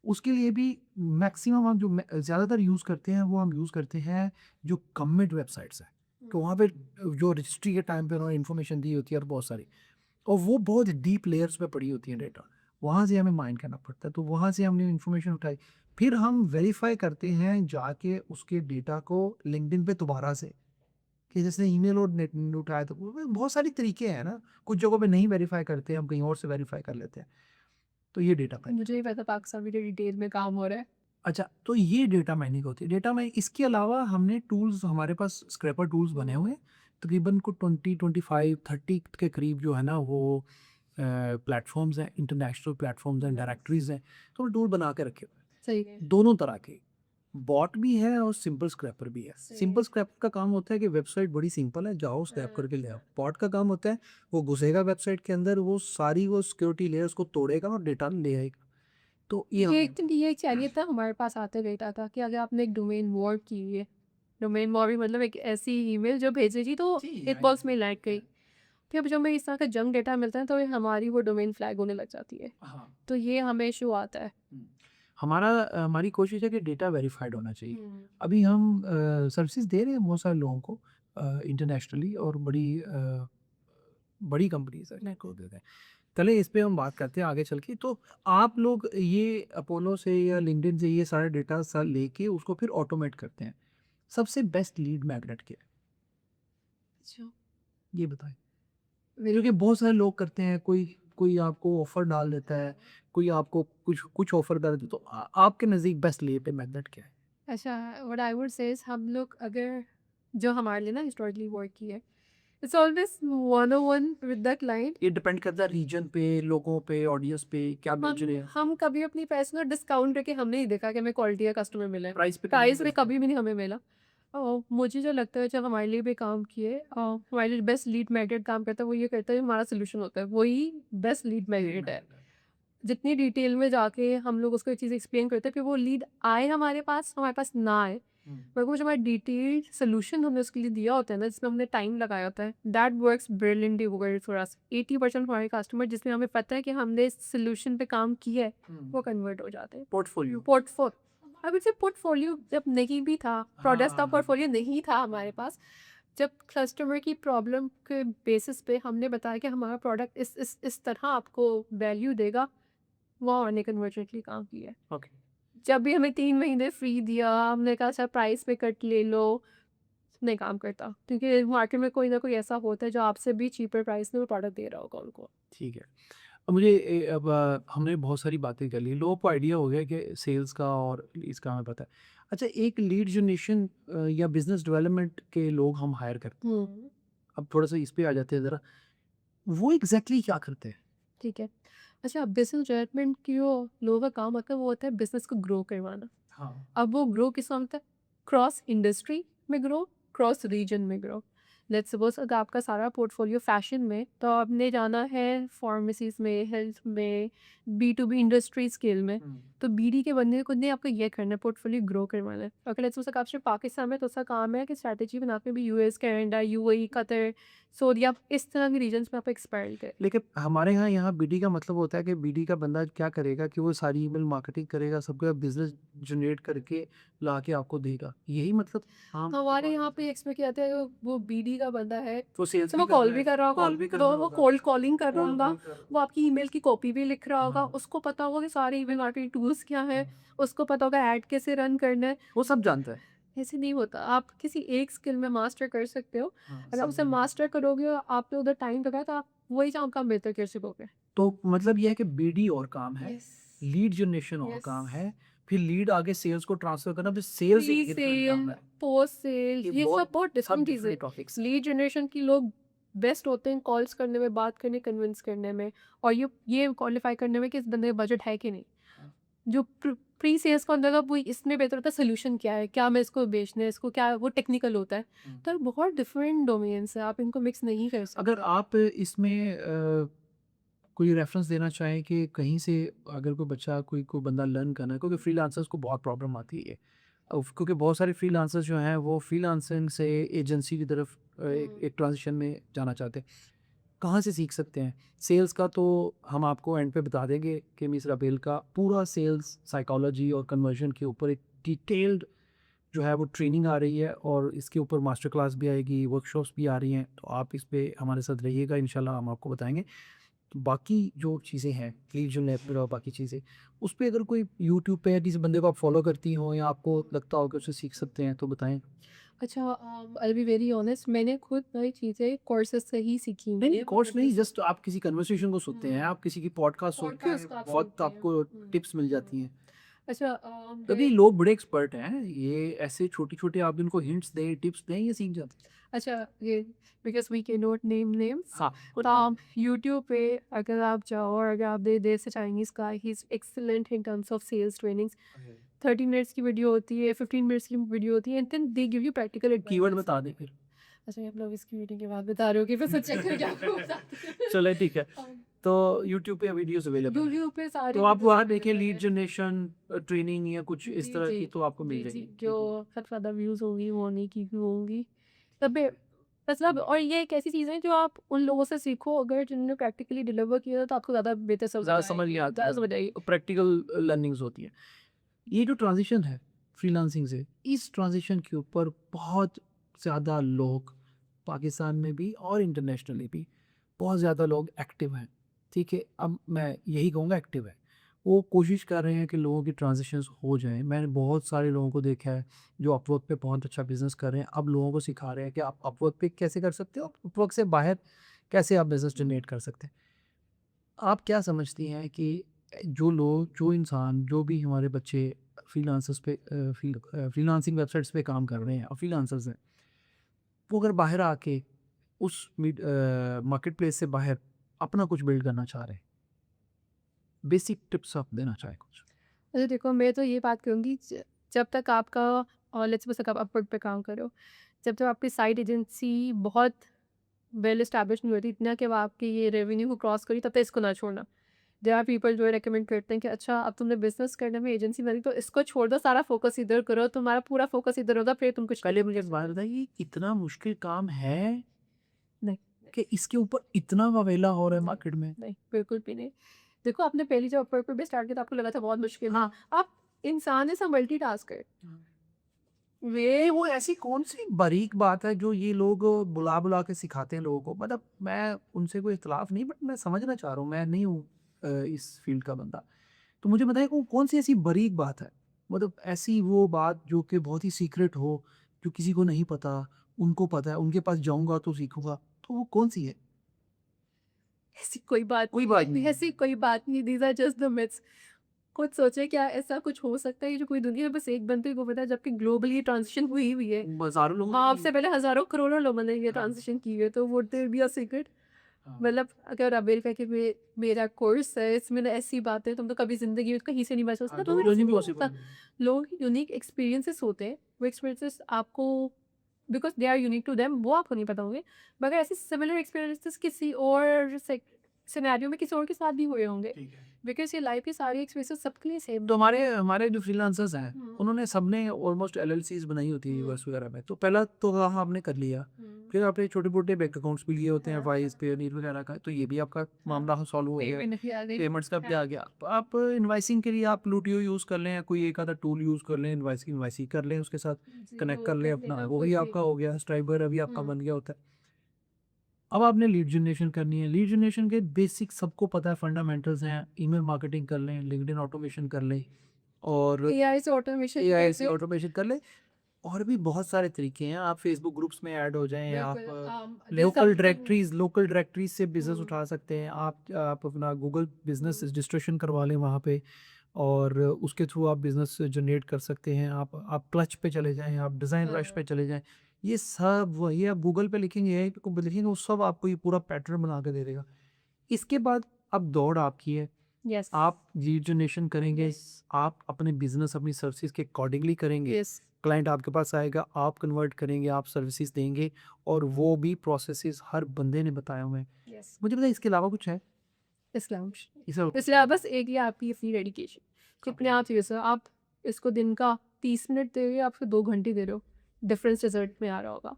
उसके लिए भी मैक्सिमम हम जो ज़्यादातर यूज़ करते हैं वो हम यूज़ करते हैं जो गवर्नमेंट वेबसाइट्स हैं, तो वहाँ पे जो रजिस्ट्री के टाइम पे उन्होंने इन्फॉर्मेशन दी होती है और बहुत सारी, और वो बहुत डीप लेयर्स पे पड़ी होती है डेटा, वहाँ से हमें माइन करना पड़ता है, तो वहाँ से हमने इन्फॉर्मेशन उठाई। फिर हम वेरीफाई करते हैं जाके उसके डेटा को लिंक्डइन पे दोबारा से, कि जैसे ईमेल और नेट उठाया, तो वो बहुत सारी तरीके हैं ना, कुछ जगहों पे नहीं वेरीफाई करते, हम कहीं और से वेरीफाई कर लेते हैं, तो ये डेटा माइनिंग। मुझे ही पता पाकिस्तान में डिटेल में काम हो रहा है। अच्छा, तो ये डेटा माइनिंग होती है। डेटा माइनिंग, इसके अलावा हमने टूल्स, हमारे पास स्क्रैपर टूल्स बने हुए हैं, तकरीबन को 20, 25, 30 के करीब जो है ना वो प्लेटफॉर्म्स हैं, इंटरनेशनल प्लेटफॉर्म्स हैं, डायरेक्टरीज हैं, तो हम टूल बना के रखे हुए सही है। हैं दोनों तरह के। बॉट भी है और सिंपल स्क्रैपर भी है। सही सिंपल है। स्क्रैपर का काम होता है कि वेबसाइट बड़ी सिंपल है, जाओ स्क्रैप करके ले आओ। बॉट का काम होता है वो घुसेगा वेबसाइट के अंदर, वो सारी वो सिक्योरिटी लेयर्स को तोड़ेगा और डेटा ले आएगा। तो ये ये हमने एक तो ये चाहिए था हमारे पास आते डेटा था कि अगर आपने एक डोमेन वॉर की है, डोमेन वॉर भी मतलब एक ऐसी ईमेल जो भेजी थी तो जी, इनबॉक्स में लैग गई। फिर अब जब हमें इस तरह का जंक डेटा मिलता है तो हमारी वो डोमेन फ्लैग होने लग जाती है, हाँ। तो ये हमें इशू आता है। हमारी कोशिश है कि डेटा वेरीफाइड होना चाहिए। अभी हम सर्विसेज दे रहे हैं बहुत सारे लोगों को इंटरनेशनली, और बड़ी कंपनीज है को देते हैं। चले इस पे हम बात करते हैं आगे चल के। तो आप लोग ये अपोलो से या लिंक्डइन से ये सारे डेटा लेके उसको फिर ऑटोमेट करते हैं। सबसे बेस्ट लीड मैग्नेट क्या है, अच्छा, ये बताएं? क्योंकि बहुत सारे लोग करते हैं, कोई कोई आपको ऑफर डाल देता है, कोई आपको कुछ कुछ ऑफर कर देता है, तो आपके नज़दीक बेस्ट लीड मैग्नेट क्या है? अच्छा, व्हाट आई वुड से इज हम लोग अगर जो हमारे लिए ना हिस्टोरिकली वर्क की है, it's always 101 with the client. ये डिपेंड करता है रीजन पे, लोगों पे, ऑडियंस पे, क्या बेच रहे हैं। हम कभी अपनी प्राइस में डिस्काउंट करके हमने नहीं देखा कि हमें क्वालिटी का कस्टमर मिले। प्राइस पे प्राइस में कभी भी नहीं हमें मिला। मुझे जो लगता है जब हमारे लिए भी काम किए, हमारे लिए बेस्ट लीड मैग्नेट काम करता है वो ये करता है, हमारा सोल्यूशन होता है वही बेस्ट लीड मैग्नेट है। जितनी डिटेल में जाके हम लोग उसको ये चीज़ एक्सप्लेन करते हैं कि वो लीड आए हमारे पास ना आए, पर वो जो हमारा डिटेल्ड सोल्यूशन हमने उसके लिए दिया होता है ना, जिसमें हमने टाइम लगाया होता है, that works brilliantly well for us. 80% हमारे कस्टमर जिसमें हमें पता है कि हमने इस सोल्यूशन पे काम किया है, वो कन्वर्ट हो जाते हैं। पोर्टफोलियो। पोर्टफोलियो, आई वुड से पोर्टफोलियो जब नहीं भी था, प्रोडक्ट्स का पोर्टफोलियो नहीं था हमारे पास, जब कस्टमर की प्रॉब्लम के बेसिस पे हमने बताया कि हमारा प्रोडक्ट इस तरह आपको वैल्यू देगा, वो हमने कन्वर्जेंटली काम किया है। ओके। जब भी हमें 3 महीने फ्री दिया, हमने कहा अच्छा प्राइस पे कट ले लो, नहीं काम करता, क्योंकि मार्केट में कोई ना कोई ऐसा होता है जो आपसे भी चीपर प्राइस में वो प्रोडक्ट दे रहा होगा उनको। ठीक है। अब मुझे अब हमने बहुत सारी बातें कर ली, लोगों को आइडिया हो गया कि सेल्स का और इसका हमें पता है। अच्छा, एक लीड जनरेशन या बिजनेस डेवलपमेंट के लोग हम हायर करते हैं, अब थोड़ा सा इस पे आ जाते हैं ज़रा, वो एग्जैक्टली क्या करते हैं? ठीक है। अच्छा, बिज़नेस डेवलपमेंट की जो लोगों का काम होता है वो होता है बिज़नेस को ग्रो करवाना। हाँ। अब वो ग्रो किस में होता है? क्रॉस इंडस्ट्री में ग्रो, क्रॉस रीजन में ग्रो। लेट्स सपोज़ अगर आपका सारा पोर्टफोलियो फैशन में, तो आपने जाना है फार्मेसीज़ में, हेल्थ में, बी2बी इंडस्ट्री स्केल में, तो बीडी के बंदे को ने आपको ये करना है, पोर्टफोलियो ग्रो करवाना है। अगर लेट्स सपोज़ आप सिर्फ पाकिस्तान में, तो उसका काम है कि स्ट्रैटेजी बना के भी US, Canada, UAE, Qatar, Saudi, आप इस तरह के रीजन्स में आप एक्सपैंड करें। लेकिन हमारे यहाँ बीडी का मतलब होता है कि बीडी का बंदा क्या करेगा कि वो सारी ईमेल मार्केटिंग करेगा, सबका बिजनेस जनरेट करके ला के आपको देगा, यही मतलब? हाँ, हमारे यहाँ पे एक्सपेक्ट किया जाता है वो बीडी का बंदा है, तो सेल्स तो भी वो कर कॉल रहा भी है, कर रहा होगा, कॉल भी कर रहा वो होगा, कोल्ड कॉलिंग कर रहा कॉल होगा, भी कर रहा वो आपकी ईमेल की कॉपी भी लिख रहा होगा, हाँ। उसको पता होगा कि सारे ईमेल मार्केटिंग टूल्स क्या है, उसको पता होगा ऐड कैसे रन करना है। वो सब जानता है। ऐसे नहीं होता, आप किसी एक स्किल में मास्टर कर सकते हो, हाँ, अगर आप उसे मास्टर करोगे और आपने उधर टाइम लगाया तो आप वही काम बेहतर कर सकोगे। तो मतलब ये है कि बीडी और काम है, यस। लीड जनरेशन और Yes. काम है, फिर लीड आगे सेल्स को ट्रांसफर करना, फिर sales pre sale, post sale, ये ये सब बहुत बहुत सब डिफरेंट डिफरेंट चीज़ें। टॉपिक्स लीड जनरेशन की लोग बेस्ट होते हैं कॉल्स करने में, बात करने, कन्विंस करने में, और ये क्वालिफाई करने में कि इस बंदे का बजट है कि नहीं। जो प्री सेल्स का अंदर का वो इसमें बेहतर होता है सोल्यूशन क्या है, क्या मैं इसको बेचना है, इसको क्या, वो टेक्निकल होता है। तो बहुत डिफरेंट डोमेन्स है, आप इनको मिक्स नहीं कर सकते। अगर आप इसमें कोई रेफरेंस देना चाहें कि कहीं से अगर कोई बच्चा कोई बंदा लर्न करना है, क्योंकि फ्रीलांसर्स को बहुत प्रॉब्लम आती है, क्योंकि बहुत सारे फ्रीलांसर्स जो हैं वो फ्रीलांसिंग से एजेंसी की तरफ एक ट्रांजिशन में जाना चाहते हैं। कहाँ से सीख सकते हैं सेल्स का? तो हम आपको एंड पे बता देंगे कि मिस राबेल का पूरा सेल्स साइकोलॉजी और कन्वर्जन के ऊपर एक डिटेल्ड जो है वो ट्रेनिंग आ रही है, और इसके ऊपर मास्टर क्लास भी आएगी, वर्कशॉप्स भी आ रही हैं। तो आप इस पे हमारे साथ रहिएगा, इंशाल्लाह हम आपको बताएंगे। तो बाकी जो चीज़ें हैं लीड जनरेटर और बाकी चीज़ें, उस पे अगर कोई यूट्यूब पे या किसी बंदे को आप फॉलो करती हो या आपको लगता हो कि उससे सीख सकते हैं, तो बताएं। अच्छा, आई बी वेरी ऑनेस्ट, मैंने खुद नई चीज़ें कोर्सेज से ही सीखी नहीं नहीं, हैं। कोर्स नहीं, जस्ट आप किसी कन्वर्सेशन को सुनते हैं, आप किसी की पॉडकास्ट सुन के पॉडकास्ट आप बहुत सुनते हैं। आपको टिप्स मिल जाती हैं। अच्छा, तभी लोग बड़े एक्सपर्ट हैं, ये ऐसे छोटे छोटे आप इनको हिंट्स दें, टिप्स दें, ये सीख जाते हैं। अच्छा, ये because we can not name names. हाँ, तो आप यूट्यूब पे अगर आप जाओ और अगर आप देर से चाइनीज़ का, he is excellent in terms of sales trainings. 30 minutes की वीडियो होती है, 15 मिनट्स की वीडियो होती है, and then they give you practical keyword बता दें फिर। अच्छा, ये आप लोग इसकी मीटिंग के बाद बता रहे हो कि फिर सच चेक करके आपको बताती हूँ। चले ठीक है, तो यूट्यूब पे वीडियोस अवेलेबल हैं, यूट्यूब पे सारे तो आप videos वहाँ देखें available लीड हैं। जनरेशन ट्रेनिंग या कुछ इस जी, तरह जी। की, तो आपको मिल जी, जी, जाएगी। जो सबसे ज़्यादा व्यूज़ होंगी वो उन्हीं की होंगी। तबे मतलब, और ये एक ऐसी चीज़ है जो आप उन लोगों से सीखो अगर जिन्होंने प्रैक्टिकली डिलीवर किया तो आपको ज़्यादा बेहतर ज़्यादा समझ नहीं आता, ज़्यादा समझ आएगी। प्रैक्टिकल लर्निंग्स होती है। ये जो ट्रांजिशन है फ्रीलांसिंग से, इस ट्रांजिशन के ऊपर बहुत ज़्यादा लोग पाकिस्तान में भी और इंटरनेशनली भी बहुत ज़्यादा लोग एक्टिव हैं। ठीक है, अब मैं यही कहूँगा एक्टिव है, वो कोशिश कर रहे हैं कि लोगों की ट्रांजिशंस हो जाएं। मैंने बहुत सारे लोगों को देखा है जो अपवर्क पे बहुत अच्छा बिजनेस कर रहे हैं, अब लोगों को सिखा रहे हैं कि आप अपवर्क पे कैसे कर सकते हो, अपवर्क से बाहर कैसे आप बिजनेस जनरेट कर सकते हैं। आप क्या समझती हैं कि जो लोग, जो इंसान, जो भी हमारे बच्चे फ्रीलांसर्स पे फ्रीलांसिंग वेबसाइट्स पे काम कर रहे हैं और फ्रीलांसर्स हैं, वो अगर बाहर आके उस मार्केट प्लेस से बाहर अपना कुछ बिल्ड करना चाह रहे हैं, बेसिक टिप्स आप देना चाहें कुछ? अरे देखो, मैं तो ये बात कहूँगी, जब तक आपका, और लेट्स सपोज आप अपवर्क पे काम करो, जब तक आपकी साइड एजेंसी बहुत वेल एस्टैब्लिश नहीं होती इतना कि वो आपके ये रेवेन्यू को क्रॉस करी, तब तक इसको ना छोड़ना। देयर आर पीपल जो रेकमेंड करते हैं कि अच्छा अब तुमने बिजनेस करने में एजेंसी बनी तो इसको छोड़ दो, सारा फोकस इधर करो, तुम्हारा पूरा फोकस इधर होगा, फिर तुम कुछ पहले मुझे इस बात बताइए, इतना मुश्किल काम है नहीं, कि इसके ऊपर इतना वावेला हो रहा है मार्केट में? नहीं, बिल्कुल भी नहीं। देखो, आपने पहली जब अपवर्क पे भी स्टार्ट किया तो आपको लगा था बहुत मुश्किल। हाँ, आप इंसान है, सब मल्टीटास्कर। वे वो ऐसी कौन सी बारीक बात है जो ये लोग बुला बुला के सिखाते हैं लोगों को? मतलब मैं उनसे कोई इख्तलाफ नहीं, बट मैं समझना चाह रहा हूँ, मैं नहीं हूँ इस फील्ड का बंदा। तो मुझे बताइए वो कौन सी ऐसी बारीक बात है, मतलब ऐसी वो बात जो कि बहुत ही सीक्रेट हो, जो किसी को नहीं पता, उनको पता है, उनके पास जाऊंगा तो सीखूंगा, तो वो कौन सी है? ऐसी कोई बात कोई नहीं बात है, नहीं। ऐसी कोई बात नहीं, these are just the myths. खुद सोचे क्या ऐसा कुछ हो सकता है जो कोई दुनिया में बस एक बंदे को पता है, जबकि ग्लोबली ट्रांजिशन हुई हुई है। हजारों लोग हाँ, आपसे पहले हजारों करोड़ों लोगों ने ये हाँ। ट्रांजिशन की है, तो would there be a secret? हाँ। मतलब अगर अबेल कह के मेरा कोर्स है, इसमें ना ऐसी बातें तुम तो कभी जिंदगी में कहीं से नहीं बच सकता, हाँ, तो तो ऐसे नहीं नहीं पॉसिबल होता। लोगों के यूनिक एक्सपीरियंसेस होते हैं, वो एक्सपीरियंसेस आपको, because they are unique to them, वो आपको नहीं पता होंगे, मगर ऐसे सिमिलर एक्सपीरियंसेस किसी और सिनेरियो में किसी और के साथ भी हुए होंगे, ठीक है। बिकॉज ये लाइफ की सारी एक्सपीरियंसेस सबके लिए सेम। तो हमारे हमारे जो फ्रीलांसर्स हैं हम्म। उन्होंने सबने ऑलमोस्ट एलएलसीज बनाई होती है हम्म। यूएस वगैरह में, तो पहला तो काम आपने कर लिया, फिर आपने छोटे मोटे बैंक अकाउंट्स भी लिए होते हैं, हाँ। वाइज पे नीड वगैरह का, तो ये भी आपका मामला सोल्व हो गया, पेमेंट्स का भी आ गया। तो आप इनवाइसिंग के लिए आप लूटियो यूज़ कर लें या कोई एक आधा टूल यूज़ कर लें, इनवाइसिंग कर लें, उसके साथ कनेक्ट कर लें अपना, वही आपका हो गया, स्ट्राइबर अभी आपका बन गया होता है। अब आपने लीड जनरेशन करनी है, लीड जनरेशन के बेसिक सबको पता है, फंडामेंटल्स हैं, ईमेल मार्केटिंग कर लें, लिंक्डइन ऑटोमेशन कर लें, और एआई से ऑटोमेशन एआई से ऑटोमेशन कर ले। और भी बहुत सारे तरीके हैं, आप फेसबुक ग्रुप्स में ऐड हो जाएं, आप बिल्कुल लोकल डायरेक्टरीज से बिजनेस उठा सकते हैं, आप अपना गूगल बिजनेस रजिस्ट्रेशन करवा लें वहाँ पे, और उसके थ्रू आप बिजनेस जनरेट कर सकते हैं। आप क्लच पे चले जाएं, आप डिज़ाइन रश पे चले जाएं, ये सब वही आप गूगल पे लिखेंगे, एआई पे लिखेंगे, वो सब आपको ये पूरा पैटर्न बना के दे देगा। इसके बाद अब दौड़ आपकी है, यस आप लीड जनरेशन करेंगे, यस आप अपने बिजनेस अपनी सर्विसेज के अकॉर्डिंगली करेंगे, यस क्लाइंट आपके पास आएगा, आप कन्वर्ट करेंगे, आप सर्विसेज देंगे, और वो भी प्रोसेसेस हर बंदे ने बताया हुए हैं। यस मुझे पता है इसके अलावा कुछ है इस्लाम इसे? इसलिए बस एक ही आपकी फ्री डेडिकेशन कि अपने आप चाहिए सर, आप इसको दिन का 30 मिनट दे रहे हो, आपको 2 घंटे दे रहे हो, डिफरेंस रिजल्ट में आ रहा होगा।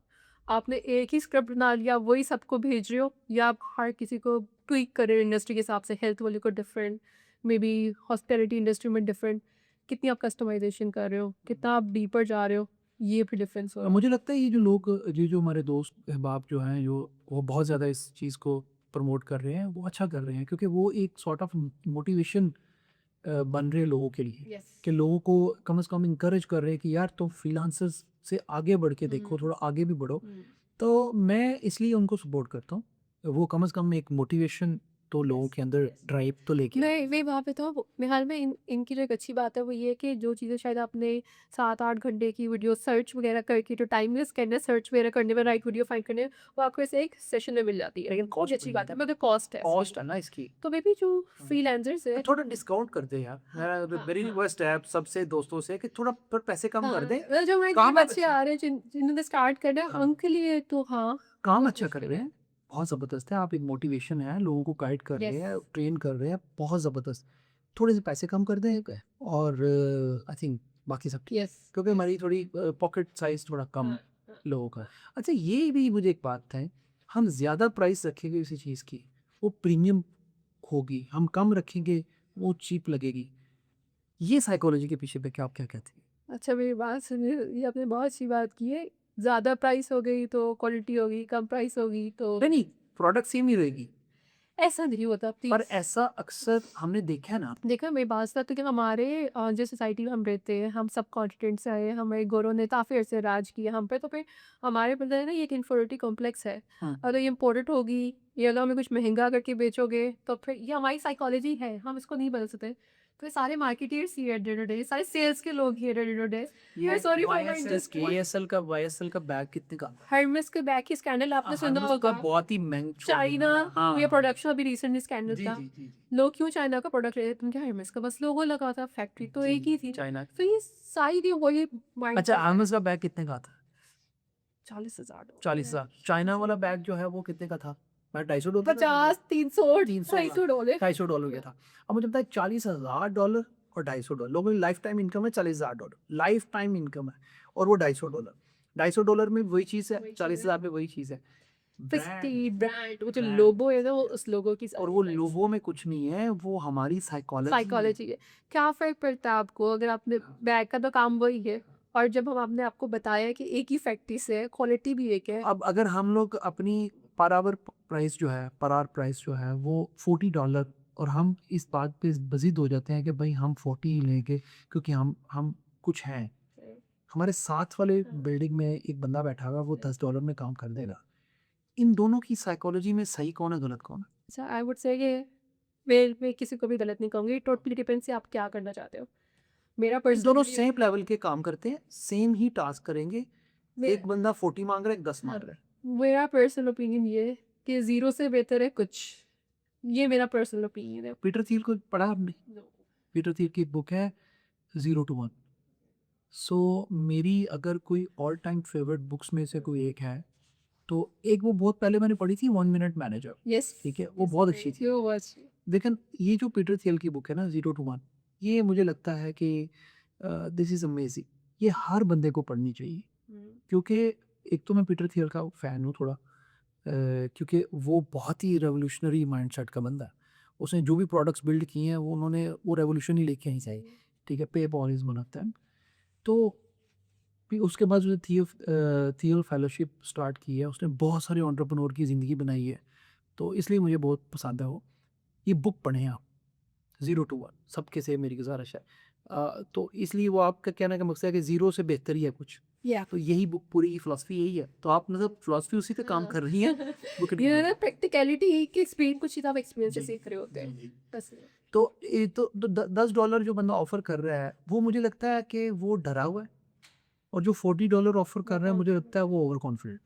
आपने एक ही स्क्रिप्ट बना लिया, वही सबको भेज रहे हो, या आप हर किसी को ट्वीक कर रहे हो इंडस्ट्री के हिसाब से, हेल्थ वाले को different, may be hospitality industry में डिफरेंट, कितनी आप कस्टमाइजेशन कर रहे हो, कितना आप डीपर जा रहे हो, ये भी डिफरेंस हो रहा है। मुझे लगता है ये जो लोग, ये जो हमारे दोस्त अहबाब जो हैं, जो वो बहुत ज़्यादा इस चीज़ को प्रमोट कर रहे हैं, वो अच्छा कर रहे हैं, क्योंकि वो एक सॉर्ट ऑफ मोटिवेशन बन रहे हैं लोगों के लिए, यस कि लोगों को कम से कम इंकरेज कर रहे हैं कि यार तुम फ्रीलांसर्स से आगे बढ़ के देखो, थोड़ा आगे भी बढ़ो। तो मैं इसलिए उनको सपोर्ट करता हूँ, वो कम से कम एक मोटिवेशन तो लोगों के अंदर ड्राइव तो लेके आए। नहीं नहीं, वहाँ पे तो मेरे ख्याल में इनकी जो एक अच्छी बात है वो ये है कि जो चीज़ें शायद आपने 7-8 घंटे की वीडियो सर्च वगैरह करके जो टाइम वेस्ट करना है सर्च वगैरह करने में, राइट वीडियो फाइंड करने में, वो आपको ऐसे एक सेशन में मिल जाती है। लेकिन बहुत कॉस्ट अच्छी बात है, मतलब कॉस्ट है कॉस्ट इसकी। है ना इसकी। तो मे बी जो फ्रीलांसर्स है, थोड़ा डिस्काउंट कर दे यार, हाँ मेरा हाँ मेरी हाँ रिक्वेस्ट है आप सबसे दोस्तों से कि थोड़ा पर पैसे कम कर दे। हाँ, जो हमारे काम आप बच्चे आ रहे हैं जिन्होंने स्टार्ट करना है हाँ, उनके लिए तो हाँ काम बहुत अच्छा कर मुश्किल रहे है। हैं, बहुत ज़बरदस्त है, आप एक मोटिवेशन है, लोगों को गाइड कर रहे यस हैं, ट्रेन कर रहे हैं, बहुत ज़बरदस्त। थोड़े से पैसे कम कर दें और आई थिंक बाकी सब ठीक, यस क्योंकि हमारी थोड़ी पॉकेट साइज थोड़ा कम हाँ हाँ लोगों का है। अच्छा, ये भी मुझे एक बात है, हम ज़्यादा प्राइस रखेंगे किसी चीज़ की, वो प्रीमियम होगी, हम कम रखेंगे वो चीप लगेगी। ये साइकोलॉजी के पीछे पे क्या आप क्या कहते हैं? अच्छा मेरी बात सुनिए, ये आपने बहुत अच्छी बात की है। ज़्यादा प्राइस हो गई तो क्वालिटी होगी, कम प्राइस होगी तो नहीं, नहीं, प्रोडक्ट सेम ही रहेगी, ऐसा नहीं होता पर प्लीज़। ऐसा अक्सर हमने देखा है ना। देखो मेरी बात सुनो, तो कि हमारे जिस सोसाइटी में हम रहते हैं, हम सब कॉन्टिनेंट से आए हैं, हमारे गोरों ने काफ़ी अर्से राज किया हम पे, तो फिर हमारे अंदर ना ये एक इन्फिनिटी कॉम्प्लेक्स है। हाँ। अगर ये इम्पोर्टेड होगी, ये अगर हमें कुछ महंगा करके बेचोगे, तो फिर ये हमारी साइकोलॉजी है, हम इसको नहीं बदल सकते। तो ये सारे मार्केटियर्स ही at the end of the day, सारे सेल्स के लोग ही at the end of the day. ये sorry for my YSL industry. YSL का बैग कितने का आता है? हर्मेस के बैग की स्कैंडल आपने सुना हर्मस का होगा। बहुत ही महंगा चाइना हाँ ये प्रोडक्शन अभी रिसेंटली स्कैंडल जी था। जी जी लोग क्यों चाइना का प्रोडक्ट ले रहे थे? उनके हर्मेस का बस लोगो लगा था, फैक्ट्री तो जी एक ही थी। चाइना। तो ये सारी थी वही माइंड अच्छा, हर्मस का बैग कितने का आता है? 40,000 40,000। चाइना वाला बैग जो है वो कितने का था? मैं $250 50 300 $300 $250 $250 का था। अब मुझे पता है $40,000 और $250, लोगों की लाइफ टाइम इनकम है $40,000, लाइफ टाइम इनकम है, और वो $250 में वही चीज़ है, वही चीज़ है। 40,000 में वही चीज़ है। फिस्टी ब्रांड वो जो ब्रांड लोगो है ना, वो उस लोगो की और वो लोगों में कुछ नहीं है, वो हमारी साइकोलॉजी है। साइकोलॉजी है। क्या फ़र्क पड़ता है आपको अगर आपने बैग का तो काम वही है, और जब हम आपने आपको बताया कि एक ही फैक्ट्री से है, क्वालिटी भी एक है। अब अगर हम लोग अपनी पर आवर प्राइस जो है, पर आवर प्राइस जो है वो $40, और हम इस बात पे बज़िद हो जाते हैं कि भाई हम 40 ही लेंगे क्योंकि हम कुछ हैं। हमारे साथ वाले बिल्डिंग में एक बंदा बैठा हुआ है, वो $10 में काम कर देगा। इन दोनों की साइकोलॉजी में सही कौन है, गलत कौन है? अच्छा आई वुड से ये मैं किसी को भी गलत नहीं कहूँगी, टोटली डिपेंड्स है आप क्या करना चाहते हो। मेरा दोनों पर्सनली सेम लेवल के काम करते हैं, सेम ही टास्क करेंगे। एक बंदा 40 मांग रहा है, एक 10 मांग रहा है। मेरा पर्सनल ओपिनियन ये है कि ज़ीरो से बेहतर है कुछ। ये मेरा पर्सनल ओपिनियन है। पीटर थियल को पढ़ा आपने? पीटर थियल की एक बुक है, 0 to 1। सो मेरी अगर कोई ऑल टाइम फेवरेट बुक्स में से कोई एक है, तो एक वो बहुत पहले मैंने पढ़ी थी, 1 मिनट मैनेजर। यस ठीक है, वो बहुत अच्छी थी। यो वॉच लेकिन ये जो पीटर थियल की बुक है ना, 0 to 1, ये मुझे लगता है कि दिस इज़ अमेजिंग, ये हर बंदे को पढ़नी चाहिए, क्योंकि एक तो मैं पीटर थियल का फ़ैन हूँ थोड़ा, क्योंकि वो बहुत ही रेवोल्यूशनरी माइंडसेट का बंदा है। उसने जो भी प्रोडक्ट्स बिल्ड किए हैं वो उन्होंने वो रेवोल्यूशन ही लेके आई चाहिए। ठीक है, पे पॉलिस बनाता है। तो फिर उसके बाद उसने थियल फेलोशिप स्टार्ट की है, उसने बहुत सारे एंटरप्रेन्योर की ज़िंदगी बनाई है, तो इसलिए मुझे बहुत पसंद है वो। ये बुक पढ़ें आप, 0 to 1 सबके से मेरी गुजारिश है। तो इसलिए वो आपका कहने का मकसद है कि ज़ीरो से बेहतर ही है कुछ। या तो यही बुक पूरी की फिलॉसफी यही है, तो आप मतलब फिलॉसफी उसी पे काम हाँ। कर रही हैं बुक ये ना प्रैक्टिकलिटी की एक्सपीरियंस, कुछ चीज़ आप एक्सपीरियंस से जी सीख रहे होते हैं जी। बस। तो ये तो $10 जो बंदा ऑफर कर रहा है वो मुझे लगता है कि वो डरा हुआ है, और जो $40 ऑफर कर रहा है मुझे लगता है वो ओवर कॉन्फिडेंट,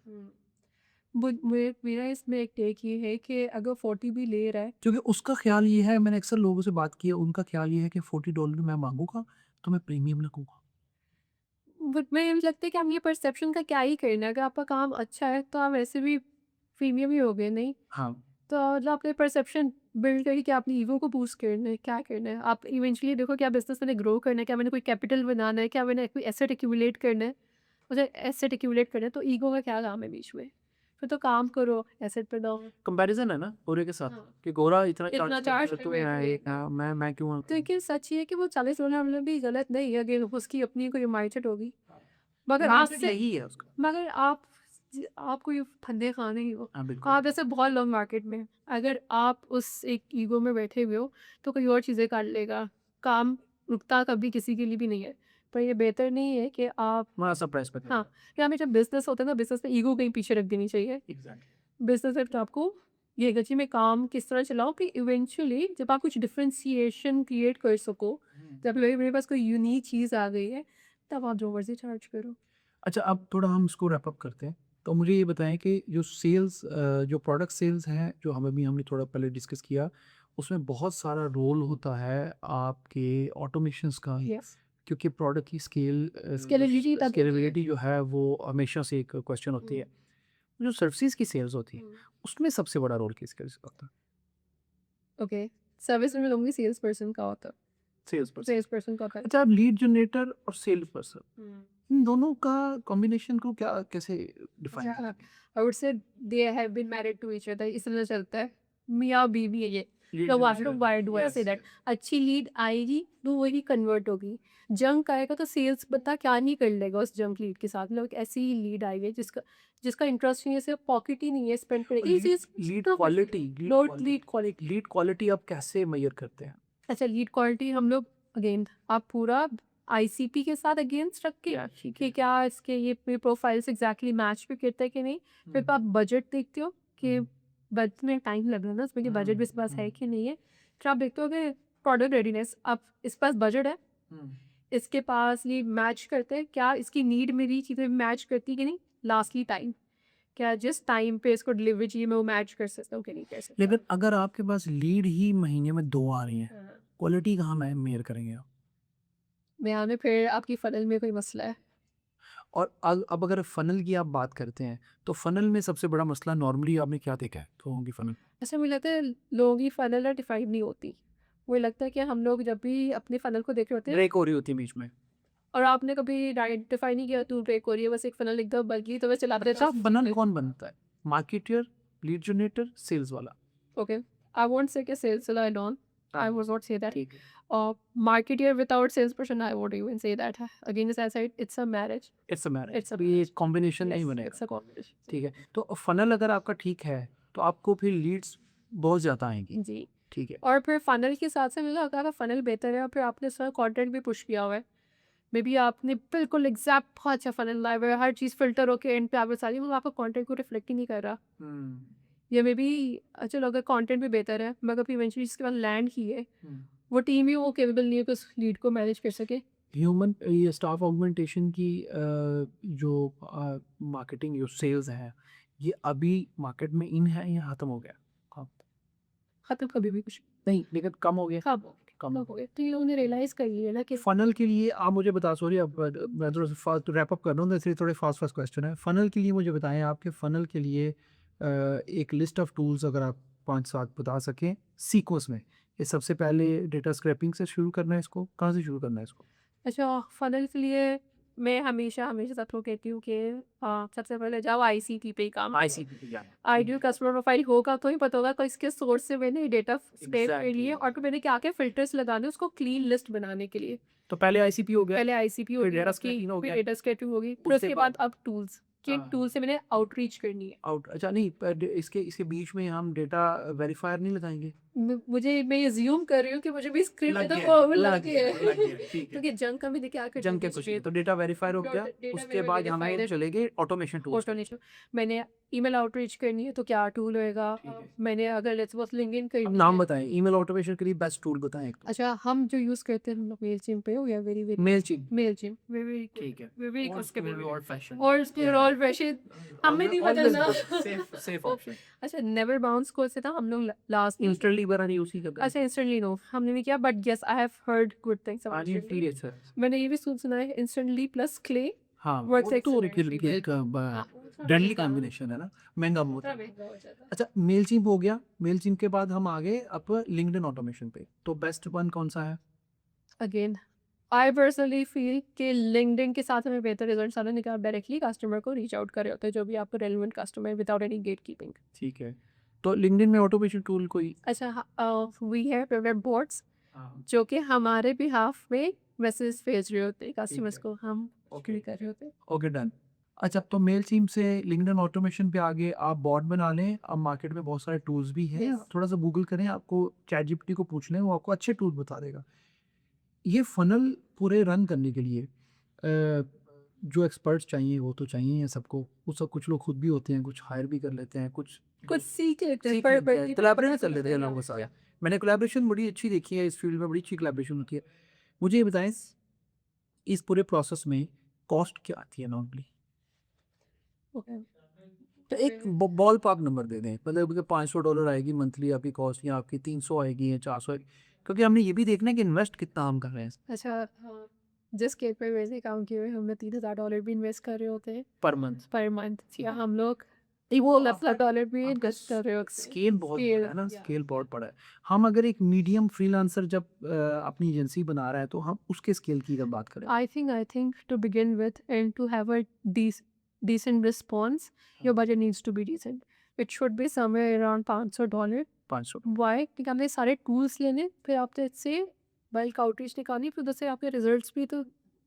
मेरा इसमें एक टेक ये है कि अगर 40 भी ले रहा है, क्योंकि उसका ख्याल ये है, मैंने अक्सर लोगों से बात की है, उनका ख्याल ये है कि $40 मैं मांगूंगा तो मैं प्रीमियम लगूंगा। बट मैं ये लगता है कि हम ये परसेप्शन का क्या ही करना है, अगर आपका काम अच्छा है तो आप वैसे भी प्रीमियम ही हो गए नहीं। हाँ, तो मतलब आपने परसेप्शन बिल्ड करी कि आपने ईगो को बूस्ट करना है, क्या करना है, आप इवेंचुअली देखो क्या बिजनेस मैंने ग्रो करना है, क्या मैंने कोई कैपिटल बनाना है, क्या मैंने कोई एसेट एक्यूमुलेट करना है। मुझे एसेट एक्यूमुलेट करना है तो ईगो का क्या काम है बीच में, फिर तो काम करो, एसेट बनाओ। कंपैरिजन है ना गोरे के साथ, हाँ, कि गोरा इतना इतना चार्ज चार्ज करते कर हुए रहे है, थे। एक मैं क्यों तो लेकिन सच ये है कि वो $40 वाला भी गलत नहीं है, अगर उसकी अपनी कोई माइंडसेट होगी। मगर माइंडसेट आपसे यही है उसका। मगर आप कोई फंदे खाने ही हो। हाँ बिल्कुल। आप जैसे बहुत लोग मार्केट में, अगर आप उस एक ईगो में बैठे हुए हो तो कोई और चीज़ें कर लेगा। काम रुकता कभी किसी के लिए भी नहीं है। पर ये बेहतर नहीं है कि आप, हमारा सरप्राइज पे हाँ, कि हमें जब बिज़नेस होता है ना, बिज़नेस में ईगो कहीं पीछे रख देनी चाहिए। एग्जैक्टली। बिज़नेस में तो आपको ये गची में काम किस तरह चलाओ कि इवेंचुअली जब आप कुछ डिफरेंशिएशन क्रिएट कर सको, जब मेरे पास कोई यूनिक चीज़ आ गई है, तब आप जो मर्ज़ी चार्ज करो। अच्छा, अब थोड़ा हम इसको रैप अप करते हैं। तो मुझे ये बताएं कि जो सेल्स, जो प्रोडक्ट सेल्स हैं, जो हमने थोड़ा पहले डिस्कस किया, उसमें बहुत सारा रोल होता है आपके ऑटोमेशंस का, यस। क्योंकि प्रोडक्ट की स्केलेबिलिटी तब स्केलेबिलिटी जो है वो हमेशा से एक क्वेश्चन होती है। जो सर्विसेज की सेल्स होती है, उसमें सबसे बड़ा रोल किसका होता है? ओके, सर्विस में लूँगी सेल्स पर्सन का होता है। Sales person. सेल्स पर्सन का होता है। अच्छा, आप लीड जनरेटर और सेल्स पर्सन, हुँ। इन दोनों का कॉम्बिनेशन को क्या कैसे डिफाइन Yeah, करते हैं? I would say they have been married to each other, इस तरह चलता है। मियाँ बीवी है ये। लीड तो generator. why do I yes say that? अच्छी लीड आएगी तो वही कन्वर्ट होगी। जंक आएगा तो सेल्स बंदा क्या नहीं कर लेगा उस जंक लीड के साथ। मतलब ऐसी ही लीड आएगी जिसका जिसका इंटरेस्ट नहीं है, सिर्फ पॉकेट ही नहीं है स्पेंड करने की। Lead quality, lead quality. Lead quality आप कैसे मेजर करते हैं? अच्छा, लीड क्वालिटी हम लोग अगेन, आप पूरा आईसीपी के साथ अगेंस्ट रख के ठीक कि है। क्या इसके ये प्रोफाइल्स एग्जैक्टली मैच भी करता है कि नहीं। फिर आप बजट देखते हो कि बजट में टाइम लग रहा है ना उसमें, कि बजट भी इस पास है कि नहीं है। फिर आप देखते हो कि प्रोडक्ट रेडीनेस, आप इस पास बजट है, इसके पास ये मैच करते हैं क्या, इसकी नीड मेरी चीज़ें मैच करती है कि नहीं। लास्टली टाइम, क्या जिस टाइम पे इसको डिलीवरी चाहिए मैं वो मैच कर सकता हूँ कि नहीं कर सकता। लेकिन अगर आपके पास लीड ही महीने में 2 आ रही हैं, हाँ। क्वालिटी कहाँ मेजर करेंगे आप? यहाँ में फिर आपकी फनल में कोई मसला है। और अब अगर फ़नल की आप बात करते हैं, तो फ़नल में सबसे बड़ा मसला नॉर्मली आपने क्या देखा है लोगों की फ़नल? ऐसा मुझे लगता है लोगों की फ़नल ना डिफाइन नहीं होती। मुझे लगता है कि हम लोग जब भी अपने फ़नल को देख रहे होते हैं ब्रेक हो रही होती है बीच में। और आपने कभी आइडेंटिफाई नहीं किया, तू ब्रेक हो रही है, बस एक फ़नल एकदम बन गई तो बस चलाते अच्छा, रहो। फ़नल कौन बनता है? मार्केटियर, लीड जनरेटर, सेल्स वाला? ओके, आई वोंट से कि सेल्स वाला डॉन, आई हाँ, वुड नॉट से दैट। ठीक है। Marketeer without sales person, I won't even say that. Again जैसे I said, it's a marriage. It's a marriage, it's a तो ये कॉम्बिनेशन नहीं यस, बनेगा। It's a combination. ठीक है, तो फ़नल अगर आपका ठीक है, तो आपको फिर लीड्स बहुत ज़्यादा आएँगी। जी। ठीक है। और फिर फ़नल के साथ से मुझे लगा अगर फ़नल बेहतर है और फिर आपने सारा कंटेंट भी पुश किया हुआ है, मे बी आपने बिल्कुल एग्जैक्ट बहुत अच्छा फ़नल लाया हुआ है, हर चीज़ फ़िल्टर होके एंड पे आप सारी, मतलब आपका कंटेंट को रिफ्लेक्ट ही नहीं कर रहा। या मे बी चलो अगर कंटेंट भी बेहतर है मगर फिर इवेंचुअली जिसके बाद लैंड की है वो टीम ही वो केपेबल नहीं है कि उस लीड को मैनेज कर सके। ह्यूमन ये स्टाफ ऑगमेंटेशन की जो मार्केटिंग जो सेल्स है, ये अभी मार्केट में इन है या ख़त्म हो गया? हाँ। ख़त्म कभी भी कुछ नहीं, लेकिन कम हो गया। कब कम लोग हो गए तो ये लोगों ने रियलाइज़ कर लिया ना कि फ़नल के लिए आप मुझे बता, सॉरी अब मैं थोड़ा सा फास्ट रैप अप कर रहा हूँ, तो इसलिए थोड़े फास्ट फास्ट क्वेश्चन है। फ़नल के लिए मुझे बताएं, आपके फ़नल के लिए एक लिस्ट ऑफ टूल्स अगर आप 5-7 बता सकें सीक्वेंस में। ये सबसे पहले डेटा स्क्रैपिंग से शुरू करना है इसको, कहाँ से शुरू करना है इसको? अच्छा, फ़नल के लिए मैं हमेशा हमेशा सबको कहती हूँ कि सबसे पहले जाओ आईसीटी पे ही काम करो। आईसीटी पे जाना। आइडियल कस्टमर प्रोफाइल होगा तो ही पता होगा तो इसके सोर्स से मैंने डेटा स्क्रैप कर लिए एग्जैक्टली। और फिर मैंने क्या क्या फ़िल्टर्स लगाने उसको क्लीन लिस्ट बनाने के लिए। तो पहले आईसीपी हो गया, पहले आईसीपी फिर होगी डेटा उसकी, स्क्रैपिंग हो फिर गया, डेटा स्क्रैपिंग होगी, फिर उसके उसके बाद बाद अब टूल्स, किन हाँ, टूल से मैंने आउटरीच करनी है। आउट अच्छा नहीं, पर इसके इसके बीच में हम डेटा वेरीफायर नहीं लगाएंगे? मुझे मैं ये ज़्यूम कर रही हूँ कि मुझे भी स्क्रिप्ट लग एकदम गया फॉर्मल लग लग गया गया लग है। गया ठीक है क्योंकि जंक का भी देखिए आकर जंग के कुछ नहीं तो डेटा वेरीफाइड हो गया डेटा उसके बाद यहाँ वेरीफाइड चले गए ऑटोमेशन टूल्स पे ऑटोमेशन मैंने ईमेल आउटरीच करनी है तो क्या टूल होएगा ठीक है मैंने अगर लेट्स सपोज लिंक्डइन अब करनी नाम है बताएं ईमेल ऑटोमेशन के लिए बेस्ट टूल बताएं एक तो अच्छा हम जो यूज़ करते हैं हम लोग मेलचिम्प पे we are very very Mailchimp Mailchimp very ठीक है वेरी वेरी और उसके कंफर्टेबल लिए ओल्ड फैशन और उसके रोल वैसे हमें नहीं ऑलवेज बदलना सेफ सेफ ओ, ऑप्शन अच्छा नेवर बाउंस को से था हम लोग लास्ट इंस्टेंटली बना नहीं उसी का अच्छा इंस्टेंटली नो हमने भी किया but yes I have heard good things हाँ अबाउट जी इंस्टेंटली सीरियस है मैंने ये भी सुना है इंस्टेंटली प्लस क्ले हाँ वर्क्स वो तो एक्सीलेंटली एक हाँ डेडली कॉम्बिनेशन है ना महंगा बहुत उतना है महंगा हो जाता है अच्छा मेलचिम्प हो गया मेलचिम्प के बाद हम आ गए अब लिंक्डइन ऑटोमेशन पे तो बेस्ट वन कौन सा है अगेन आई पर्सनली फील कि लिंक्डइन के साथ हमें बेहतर रिजल्ट्स आने निकाल डायरेक्टली कस्टमर को रीच आउट कर रहे होते हैं जो भी आपको relevant customer without any get keeping ठीक है तो लिंक्डइन में ऑटोमेशन टूल कोई अच्छा वी हैव वेब बोट्स हाँ जो कि हमारे बिहाफ में मैसेज भेज रहे होते हैं ठीक कस्टमर्स है को हम ओके कर रहे होते हैं ओके डन अच्छा तो मेलचिम्प से लिंक्डइन ऑटोमेशन पे आगे आप बॉट बना लें अब मार्केट में बहुत सारे टूल्स भी हैं Yes. थोड़ा सा गूगल करें आपको चैट जीपीटी को पूछ लें वो आपको अच्छे टूल बता देगा ये फनल पूरे रन करने के लिए जो एक्सपर्ट्स चाहिए वो तो चाहिए हैं सबको वो सब कुछ लोग खुद भी होते हैं कुछ हायर भी कर लेते हैं कुछ कुछ सीख लेते हैं सीख पर लेते हैं कोलैबोरेट कर लेते हैं लोगों के साथ मैंने कोलैबोरेशन बड़ी अच्छी देखी है इस फील्ड में बड़ी अच्छी कोलैबोरेशन होती है मुझे ये बताएं इस पूरे प्रोसेस में कॉस्ट क्या आती है नॉर्मली तो एक बॉल पार्क नंबर दे दें मतलब कि $500 आएगी मंथली आपकी कॉस्ट या आपकी 300 आएगी या 400 आएगी क्योंकि हमने ये भी देखना है कि इन्वेस्ट कितना हम कर रहे हैं अच्छा हाँ जिस केक पे वैसे काम किए हुए हमने $3000 भी इन्वेस्ट कर रहे होते हैं पर मंथ या हम लोग नहीं वो $10 भी इन्वेस्ट कर रहे होते हैं स्केल बहुत बड़ा है ना yeah. स्केल बहुत बड़ा है हम अगर एक मीडियम फ्रीलांसर जब अपनी एजेंसी बना रहा है तो हम उसके स्केल की जब बात करें I think to begin with and to have a decent response, your budget needs to be decent. It should be somewhere around $500. 500 Why? क्योंकि हमने सारे टूल्स लेने फिर आपने इससे बल्क आउटरीच निकालनी फिर उधर से आपके रिजल्ट्स भी तो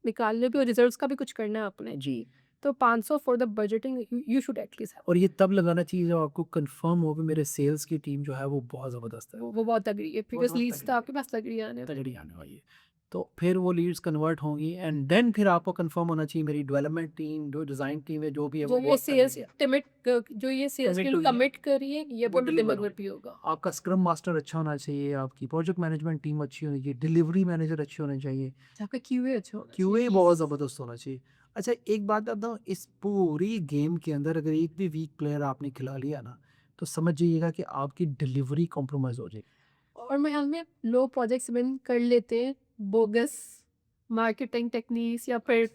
निकालने भी और रिजल्ट्स का भी कुछ करना है आपने जी तो 500 for the budgeting you should at least और ये तब लगाना चाहिए जब आपको कंफर्म हो कि मेरे सेल्स की टीम जो है वो बहुत ज़बरदस्त है वो बहुत तगड़ी है बिकॉज बहुत लीड्स तगड़ी तो आपके पास तगड़ी आने हैं। तगड़ी आने वाली है तो फिर वो लीड्स कन्वर्ट होंगी एंड देन फिर आपको कंफर्म होना चाहिए मेरी डेवलपमेंट टीम जो डिज़ाइन टीम है जो भी है जो वो ये बहुत सेल्स तगड़ी है टिमिट जो ये सेल्स Commit टीम हुई है। कमिट करी है ये वो बहुत deliver डिलीवर होगी। भी होगा आपका स्क्रम मास्टर अच्छा होना चाहिए आपकी प्रोजेक्ट मैनेजमेंट टीम अच्छी होनी चाहिए डिलीवरी मैनेजर अच्छे होने चाहिए आपका क्यूए अच्छा होना क्यूए चाहिए। बहुत ज़बरदस्त होना चाहिए अच्छा एक बात बताऊँ इस पूरी गेम के अंदर अगर एक भी वीक प्लेयर आपने खिला लिया ना तो समझ जाइएगा कि आपकी डिलीवरी कॉम्प्रोमाइज़ हो जाएगी और मैं हाल में लो प्रोजेक्ट्स विन कर लेते हैं बोगस मार्केटिंग टेक्निक्स या फिर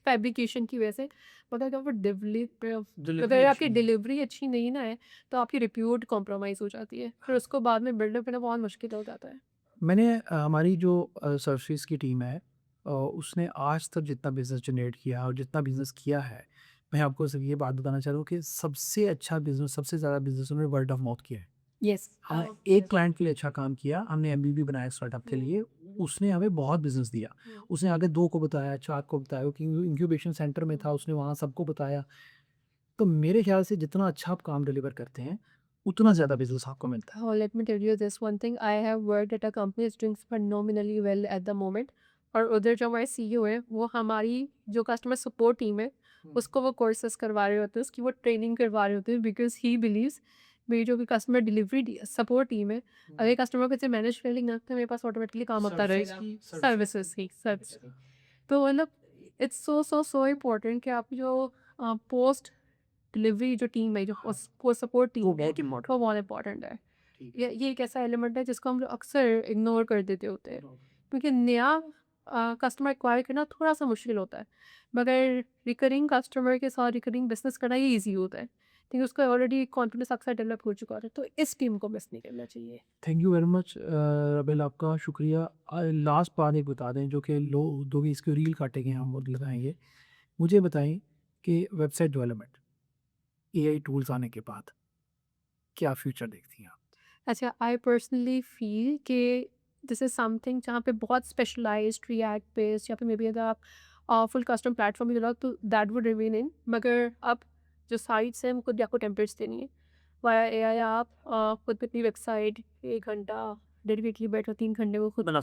फैब्रिकेशन की वजह से मतलब अगर अगर आपकी डिलीवरी अच्छी नहीं ना है तो आपकी रिप्यूट कॉम्प्रोमाइज़ हो जाती है फिर उसको बाद में बिल्डअप करना बहुत मुश्किल हो जाता है मैंने हमारी जो सर्विस की टीम है उसने आज तक जितना बिज़नेस जनरेट किया और जितना बिज़नेस किया है मैं आपको सिर्फ ये बात बताना चाह रहा हूँ कि सबसे अच्छा बिज़नेस सबसे ज़्यादा बिज़नेस उन्होंने वर्ड ऑफ माउथ किया है यस हमने एक क्लाइंट के लिए अच्छा काम किया हमने एमबीबी बनाया स्टार्टअप के लिए उसने हमें बहुत बिजनेस दिया उसने आगे 2 को बताया 4 को बताया कि इंक्यूबेशन सेंटर में था उसने वहाँ सबको बताया तो मेरे ख्याल से जितना अच्छा आप काम डिलीवर करते हैं उतना ज़्यादा बिजनेस आपको मिलता है Oh, let me tell you this one thing. I have worked at a company that's doing phenomenally well at the moment. और उधर जो हमारे सीईओ है वो हमारी जो कस्टमर सपोर्ट टीम है उसको वो कोर्सेज करवा रहे होते हैं उसकी वो ट्रेनिंग करवा रहे होते हैं बिकॉज ही बिलीव्स मेरी जो भी कस्टमर डिलीवरी सपोर्ट टीम है अगर कस्टमर को मैनेज कर लेंगे तो मेरे पास ऑटोमेटिकली काम आता रहेगा सर्विसेज ही सर्विस तो मतलब इट्स सो इम्पोर्टेंट कि आप जो पोस्ट डिलीवरी जो टीम है जो पोस्ट सपोर्ट टीम है वो बहुत इम्पोर्टेंट है ये एक ऐसा एलिमेंट है जिसको हम लोग अक्सर इग्नोर कर देते होते हैं क्योंकि नया कस्टमर एक्वायर करना थोड़ा सा मुश्किल होता है मगर रिकरिंग कस्टमर के साथ रिकरिंग बिजनेस करना ये इजी होता है क्योंकि उसका ऑलरेडी कॉन्फिडेंस अक्सर डेवलप हो चुका है तो इस टीम को मिस नहीं करना चाहिए thank you very much rebel आपका शुक्रिया लास्ट बात एक बता दें जो कि लोग इसके रील काटेंगे हम वो लगाएंगे मुझे बताएं कि वेबसाइट डेवलपमेंट एआई टूल्स आने के बाद क्या फ्यूचर देखती हैं आप अच्छा आई पर्सनली फील कि दिस इज़ समथिंग जहाँ पे बहुत स्पेशलाइज्ड रिएक्ट बेस्ड या फिर मे बी अगर आप फुल कस्टम प्लेटफॉर्म भी चलाओ तो दैट वुड रिमेन इन मगर अब जो साइट्स हैं उनको आपको टेम्पलेट्स देनी है वाया एआई आप खुद पे अपनी वेबसाइट 1 घंटा डेडिकेटली बैठो 3 घंटे वो खुद बना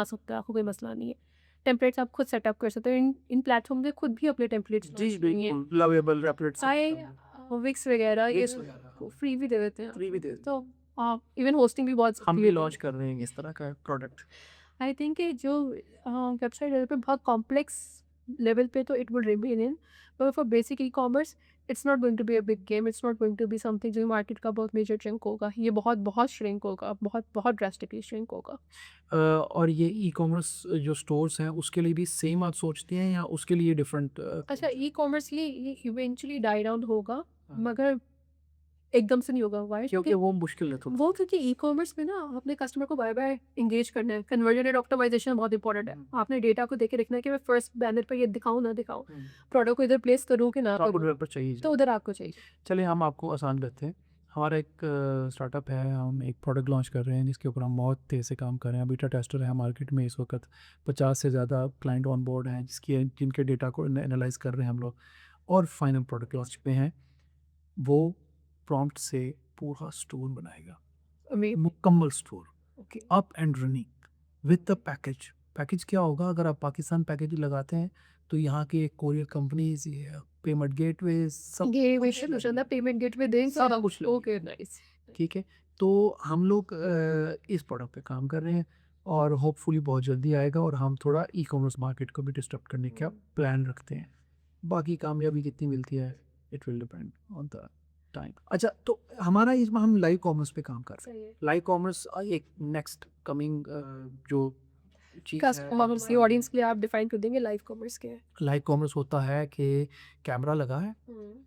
सकते हो, आपको कोई मसला नहीं है। टेम्पलेट्स आप खुद सेटअप कर सकते हो। इन प्लेटफ़ॉर्म पे खुद भी अपने टेम्पलेट्स जी, लॉन्च किए हैं। बिल्कुल, लवेबल रेपलेट्स चाहे विक्स वगैरह ये विक्स सब वगैरह फ्री भी दे देते हैं। फ्री भी दे देते तो इवन होस्टिंग भी बहुत हम सस्ती भी होती लॉन्च है। कर रहे हैं इस तरह का प्रोडक्ट। आई थिंक कि जो वेबसाइट लेवल पे बहुत कॉम्प्लेक्स लेवल पे तो इट वुड रिमेन इन, पर for basic e-commerce it's not going to be a big game, it's not going to be something जो मार्केट का बहुत मेजर श्रिंक होगा। ये बहुत बहुत श्रिंक होगा, बहुत बहुत ड्रास्टिकली श्रिंक होगा। और ये ई-कॉमर्स जो स्टोर्स हैं उसके लिए भी सेम आप सोचते हैं या उसके लिए डिफरेंट अच्छा, ई-कॉमर्स ये इवेंचुअली डाई डाउन होगा, हाँ। मगर एकदम से नहीं होगा। व्हाई? क्योंकि वो मुश्किल है थोड़ा। वो क्योंकि ई-कॉमर्स में ना अपने कस्टमर को बार-बार एंगेज करना है। कन्वर्जन रेट ऑप्टिमाइज़ेशन बहुत इंपॉर्टेंट है। आपने डेटा को देख के रखना है कि मैं फर्स्ट बैनर पे ये दिखाऊँ ना दिखाऊँ। प्रोडक्ट को इधर प्लेस करूँ कि ना तो आपको करूँ, डेवलपर चाहिए। तो उधर आपको चाहिए। चलिए हम आपको आसान करते हैं। हमारा एक स्टार्टअप है, हम एक प्रोडक्ट लॉन्च कर रहे हैं जिसके ऊपर हम बहुत तेज़ से काम कर रहे हैं। बीटा टेस्टर है मार्केट में इस वक्त 50 से ज़्यादा क्लाइंट ऑन बोर्ड हैं जिनके डेटा को एनालाइज कर रहे हैं हम लोग, और फाइनल प्रोडक्ट लॉन्च पे हैं। वो प्रॉम्प्ट से पूरा स्टोर बनाएगा, मुकम्मल store, okay. Up and running with the package. Package क्या होगा? अगर आप पाकिस्तान पैकेज लगाते हैं तो यहाँ के कोरियर कंपनीज, पेमेंट गेटवे, सब ये कुछ वैसे पूछा था पेमेंट गेटवे देंगे सारा कुछ लगेगा। Okay, nice. ठीक है, तो हम लोग इस प्रोडक्ट पे काम कर रहे हैं और होपफुली बहुत जल्दी आएगा, और हम थोड़ा ई कॉमर्स मार्केट को भी डिस्टर्ब करने का प्लान रखते हैं। बाकी कामयाबी कितनी मिलती है it will depend on the time. अच्छा, तो हमारा इसमें हम लाइव कॉमर्स पे काम कर रहे सही है। हैं। लाइव कॉमर्स एक नेक्स्ट कमिंग जो चीज़ कस्टमर्स की ऑडियंस के लिए आप डिफाइन कर देंगे लाइव कॉमर्स क्या है? लाइव कॉमर्स होता है कि कैमरा लगा है।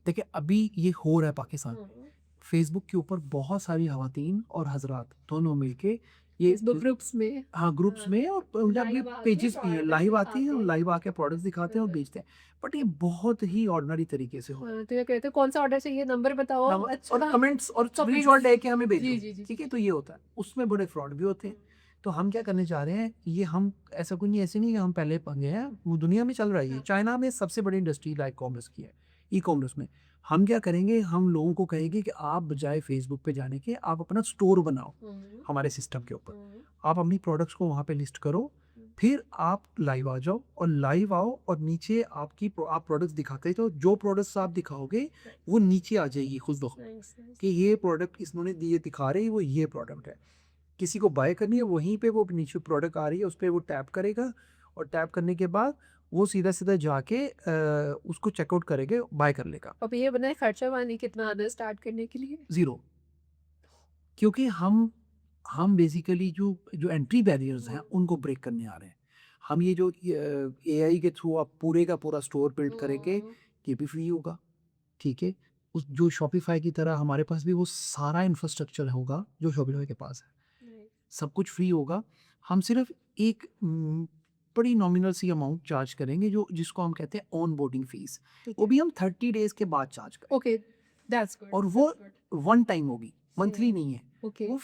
देखिए अभी ये हो रहा है पाकिस्तान में, फेसबुक के ऊपर बहुत सारी खवातीन और हजरात दोनों मिलके ये फेसबुक ग्रुप्स में हाँ ग्रुप्स में, और उनके लाइव आके पेजेस भी हैं, product लाइव आती हैं और दिखाते हैं। लाइव आके प्रोडक्ट्स दिखाते हैं और बेचते हैं। बट ये बहुत ही ऑर्डिनरी तरीके से हो तो ये कहते हैं कौन सा ऑर्डर चाहिए, नंबर बताओ। अच्छा, और कमेंट्स और सब स्क्रीनशॉट लेके हमें जी, भेजो। जी, जी। ठीक है, तो ये होता है, उसमें बड़े फ्रॉड भी होते हैं। तो हम क्या करने जा रहे हैं, ये हम ऐसा कुछ नहीं, ऐसे नहीं कि हम पहले पंगे हैं, वो दुनिया में चल रहा है ये। चाइना में सबसे बड़ी इंडस्ट्री लाइव कॉमर्स की है, ई कॉमर्स में। हम क्या करेंगे, हम लोगों को कहेंगे कि आप बजाय फेसबुक पे जाने के आप अपना स्टोर बनाओ हमारे सिस्टम के ऊपर। आप अपनी प्रोडक्ट्स को वहाँ पे लिस्ट करो, फिर आप लाइव आ जाओ, और लाइव आओ और नीचे आप प्रोडक्ट्स दिखाते हो, जो प्रोडक्ट्स आप दिखाओगे वो नीचे आ जाएगी खुद ब खुद कि ये प्रोडक्ट इन्होंने ये दिखा रहे हैं, वो ये प्रोडक्ट है। किसी को बाय करनी है, वहीं पे वो नीचे प्रोडक्ट आ रही है, उस पर वो टैप करेगा, और टैप करने के बाद वो सीधा सीधा जाके उसको चेकआउट करेंगे, बाय कर लेगा। अब ये बताएं खर्चा पानी कितना आता है स्टार्ट करने के लिए? ज़ीरो। क्योंकि हम बेसिकली जो जो एंट्री बैरियर्स हैं उनको ब्रेक करने आ रहे हैं। हम ये जो एआई के थ्रू आप पूरे का पूरा स्टोर बिल्ड करेंगे, ये भी फ्री होगा। ठीक है, उस जो शॉपिफाई की तरह हमारे पास भी वो सारा इंफ्रास्ट्रक्चर होगा जो शॉपिफाई के पास है, सब कुछ फ्री होगा। हम सिर्फ एक बड़ी नॉमिनल सी अमाउंट चार्ज करेंगे, जो जिसको हम कहते हैं ऑन बोर्डिंग फीस। वो भी हम 30 डेज के बाद चार्ज करेंगे, ओके, दैट्स गुड। और वो वन टाइम होगी, मंथली नहीं है। ओके, वो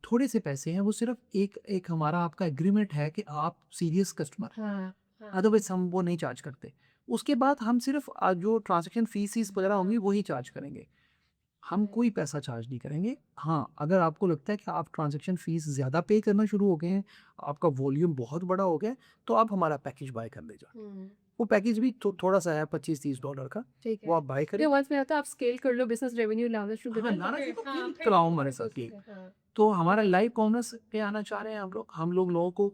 थोड़े से पैसे हैं, वो सिर्फ एक एक हमारा आपका एग्रीमेंट है कि आप सीरियस कस्टमर, हाँ, अदरवाइज हम वो नहीं चार्ज करते। उसके बाद हम सिर्फ जो ट्रांजैक्शन फीस वगैरह होंगी वही चार्ज करेंगे, हम कोई पैसा चार्ज नहीं करेंगे। हाँ, अगर आपको लगता है कि आप ट्रांजैक्शन फीस ज़्यादा पे करना शुरू हो गए हैं, आपका वॉल्यूम बहुत बड़ा हो गया है, तो आप हमारा पैकेज बाय कर ले जाओ। वो पैकेज भी थोड़ा सा है, $25-30 का, ठीक वो है। आप बाय फिर करें। वंस में आता है आप स्केल कर लो, बिजनेस रेवेन्यू लाना शुरू कर हाँ, दो। लाना शुरू कर हाँ, दो, फिर कराओ हमारे साथ ये। हाँ। तो हमारा लाइव कॉमर्स पे आना चाह रहे हैं हम लोग लोगों को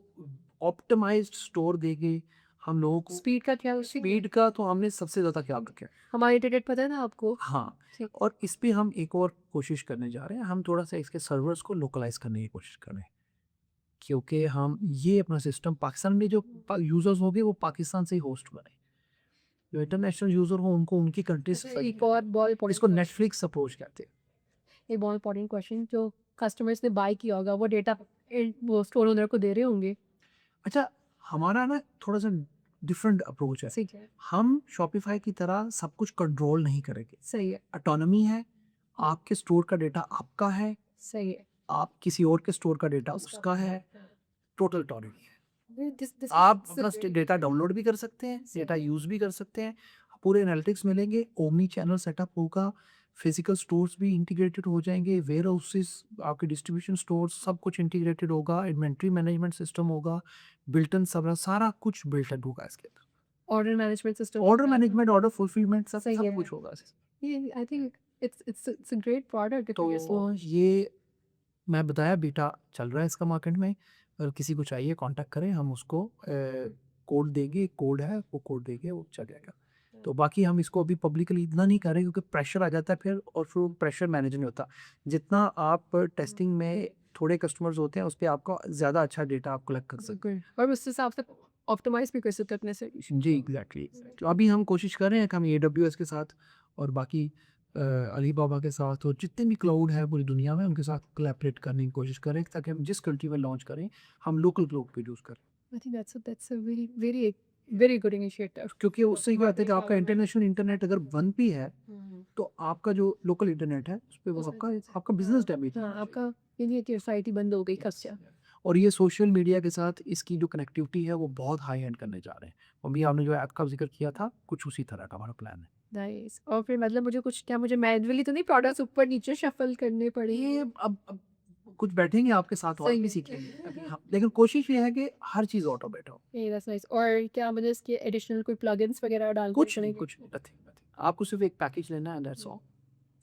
ऑप्टिमाइज्ड स्टोर देंगे। हम लोगों को स्पीड का ख्याल रखेंगे। स्पीड का तो हमने सबसे ज़्यादा ख्याल रखा है। हमारी डेट पता है ना आपको? हाँ, ठीक। और इस पे हम एक और कोशिश करने जा रहे हैं, हम थोड़ा सा इसके सर्वर्स को लोकलाइज करने की कोशिश कर रहे हैं, क्योंकि हम ये अपना सिस्टम पाकिस्तान में जो यूज़र्स होंगे वो पाकिस्तान से ही होस्ट बने, जो इंटरनेशनल यूज़र हो उनको उनकी कंट्री से अच्छा, एक और बहुत इसको नेटफ्लिक्स अप्रोच कहते हैं। एक बहुत इंपॉर्टेंट क्वेश्चन, जो कस्टमर्स ने बाय किया होगा वो डेटा वो स्टोर ओनर को दे रहे होंगे? अच्छा, हमारा ना थोड़ा सा डिफरेंट अप्रोच है। ठीक है, हम शॉपिफाई की तरह सब कुछ कंट्रोल नहीं करेंगे, सही है, ऑटोनॉमी है। आपके स्टोर का डेटा आपका है, सही है। आप किसी और के स्टोर का डेटा उसका है, टोटल ऑटोनॉमी है। This आप is अपना very- डेटा डाउनलोड भी कर सकते हैं, डेटा यूज़ भी कर सकते हैं, पूरे एनालिटिक्स मिलेंगे, ओमनी चैनल सेटअप होगा, फिजिकल स्टोर्स भी इंटीग्रेटेड हो जाएंगे, वेयर हाउसेस, आपके डिस्ट्रीब्यूशन स्टोर्स, सब कुछ इंटीग्रेटेड होगा, इन्वेंट्री मैनेजमेंट सिस्टम होगा, बिल्टन सब सारा कुछ बिल्टन होगा इसके अंदर। Order management system order management, order fulfilment, सब सही सब है। कुछ होगा। ये I think it's a great product तो ये मैं बताया बीटा चल रहा है इसका मार्केट में, और किसी को चाहिए कांटेक्ट करें, हम उसको कोड देंगे, कोड है वो कोड देंगे, वो चल जाएगा। तो बाकी हम इसको अभी पब्लिकली इतना नहीं कर रहे क्योंकि प्रेशर आ जाता है फिर, और फिर प्रेशर मैनेज नहीं होता। जितना आप टेस्टिंग में थोड़े कस्टमर्स होते हैं उस पर आपका ज़्यादा अच्छा डेटा आप कलेक्ट कर सकते हैं। और उस हिसाब से ऑप्टिमाइज भी कर सकते हैं अपने से। जी एग्जैक्टली। तो अभी हम कोशिश कर रहे हैं कि हम AWS के साथ और बाकी अलीबाबा के साथ और जितने भी क्लाउड है पूरी दुनिया में उनके साथ कोलैबोरेट करने की कोशिश करें ताकि हम जिस कंट्री में लॉन्च करें हम लोकल क्लाउड पे यूज़ करें। I think that's a very very good initiative. क्योंकि उससे क्या होता है कि आपका इंटरनेशनल इंटरनेट अगर बंद भी है तो आपका जो लोकल इंटरनेट है उस पर वो आपका बिजनेस डैमेज हाँ, आपका ये कि सोसाइटी बंद हो गई कब से। और ये सोशल मीडिया के साथ इसकी जो कनेक्टिविटी है वो बहुत हाई एंड करने जा रहे हैं। अभी आपने जो ऐप का जिक्र किया था कुछ उसी तरह का हमारा प्लान है। नाइस। और फिर मतलब मुझे कुछ क्या मुझे मैन्युअली तो नहीं प्रोडक्ट्स ऊपर नीचे शफल करने पड़े? ये अब कुछ बैठेंगे आपके साथ और सही भी है। सीखेंगे अभी हम, लेकिन कोशिश ये है कि हर चीज़ ऑटोमेट हो। ये दैट्स नाइस। और क्या मुझे इसके एडिशनल कोई प्लगइन्स वगैरह डालने कुछ नहीं, पड़ेंगे? कुछ nothing। आपको सिर्फ एक पैकेज लेना है, दैट्स ऑल।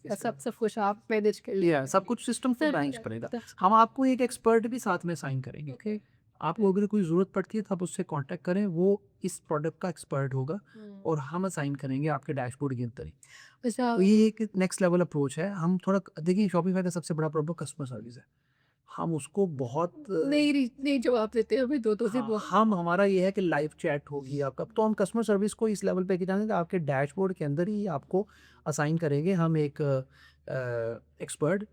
सब कुछ आप मैनेज कर लिया सब कुछ सिस्टम से मैनेज करेगा। हम आपको एक एक्सपर्ट भी साथ में साइन करेंगे। ओके। आपको अगर कोई ज़रूरत पड़ती है तो आप उससे कांटेक्ट करें, वो इस प्रोडक्ट का एक्सपर्ट होगा और हम असाइन करेंगे आपके डैशबोर्ड के अंदर ही। अच्छा। तो ये एक नेक्स्ट लेवल अप्रोच है। हम थोड़ा देखिए शॉपिफाई का सबसे बड़ा प्रॉब्लम कस्टमर सर्विस है। हम उसको बहुत नहीं जवाब देते हमें दो से हाँ, हम हमारा ये है कि लाइव चैट होगी आपका, तो हम कस्टमर सर्विस को इस लेवल पे जाएंगे कि आपके डैशबोर्ड के अंदर ही आपको असाइन करेंगे हम एक एक्सपर्ट।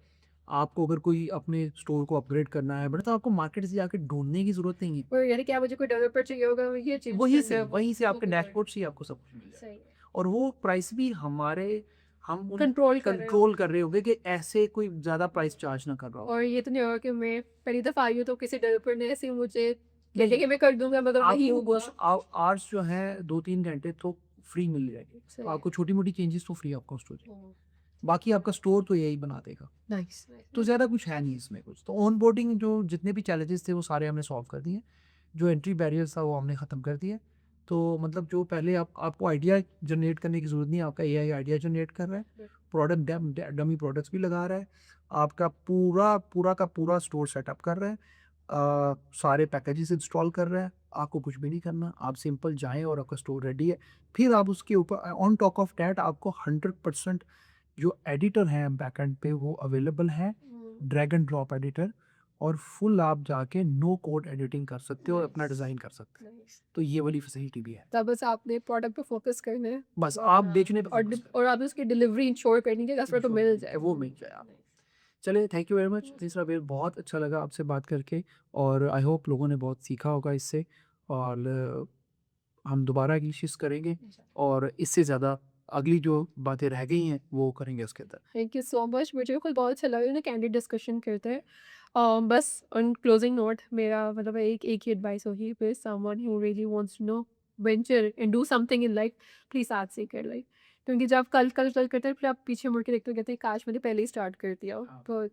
आपको अगर कोई अपने स्टोर को अपग्रेड करना है बट तो आपको मार्केट से जाकर ढूंढने की जरूरत नहीं है। और यानी क्या मुझे कोई डेवलपर चाहिए होगा ये चीज वहीं से आपके डैशबोर्ड से ही आपको सब कुछ मिल जाएगा। सही और वो प्राइस भी हमारे हम कंट्रोल कंट्रोल कर रहे होंगे कि ऐसे कोई ज़्यादा प्राइस चार्ज ना कर रहा हो। और ये तो नहीं होगा कि मैं पहली दफा आई हूँ तो किसी डेवलपर ने ऐसे मुझे कह दिया कि मैं कर दूंगा मगर नहीं आपको हुआ। कुछ आवर्स जो है 2-3 घंटे तो फ्री मिल जाएगी। तो आपको छोटी मोटी चेंजेस तो फ्री ऑफ कॉस्ट हो जाएगी, बाकी आपका स्टोर तो यही बना देगा। नाइस। तो ज़्यादा कुछ है नहीं इसमें कुछ। तो ऑन बोर्डिंग जो जितने भी चैलेंजेस थे वो सारे हमने सॉल्व कर दिए। जो एंट्री बैरियर्स था वो हमने ख़त्म कर दिए। तो मतलब जो पहले आपको आइडिया जनरेट करने की ज़रूरत नहीं है, आपका AI आइडिया जनरेट कर रहा है, प्रोडक्ट डमी प्रोडक्ट्स भी लगा रहा है, आपका पूरा का पूरा स्टोर सेटअप कर रहा है, सारे पैकेजेस इंस्टॉल कर रहा है। आपको कुछ भी नहीं करना, आप सिंपल जाएं और आपका स्टोर रेडी है। फिर आप उसके ऊपर ऑन टॉप ऑफ डैट आपको 100% जो एडिटर हैं बैकएंड पे वो अवेलेबल है, ड्रैग एंड ड्रॉप एडिटर, और फुल आप जाके नो कोड एडिटिंग कर सकते हो और अपना डिज़ाइन कर सकते हो। तो ये वाली फैसिलिटी भी है। तब बस आपने प्रोडक्ट पे फोकस करना है बस आप बेचने पे और और आप उसकी डिलीवरी इंश्योर करनी है कस्टमर को मिल जाए। वो मिल जाए आप। चलिए थैंक यू वेरी मच तीसरा बेर, बहुत अच्छा लगा आपसे बात करके और आई होप लोगों ने बहुत सीखा होगा इससे, और हम दोबारा कोशिश करेंगे और इससे ज़्यादा अगली जो बातें रह गई हैं वो करेंगे उसके अंदर। Thank you so much. मुझे खुद बहुत अच्छा लगा ना कैंडिड डिस्कशन करते हैं। बस ऑन क्लोजिंग नोट मेरा मतलब एक ही एडवाइस होगी फिर someone who really wants to know venture and do something in life please आज से कर लाइक, क्योंकि जब कल कल कल करते हैं फिर आप पीछे मुड़ के देखते हो कहते हैं काश मैंने पहले ही स्टार्ट कर दिया हो। तो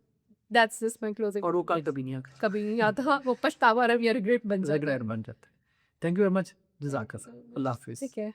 दैट्स जस्ट माय क्लोजिंग। और वो कल कभी नहीं आता, कभी नहीं आता वो पछतावा या रिग्रेट बन जाता है। बन जाता है। थैंक यू वेरी मच, जज़ाकल्लाह, अल्लाह हाफिज़। ठीक है।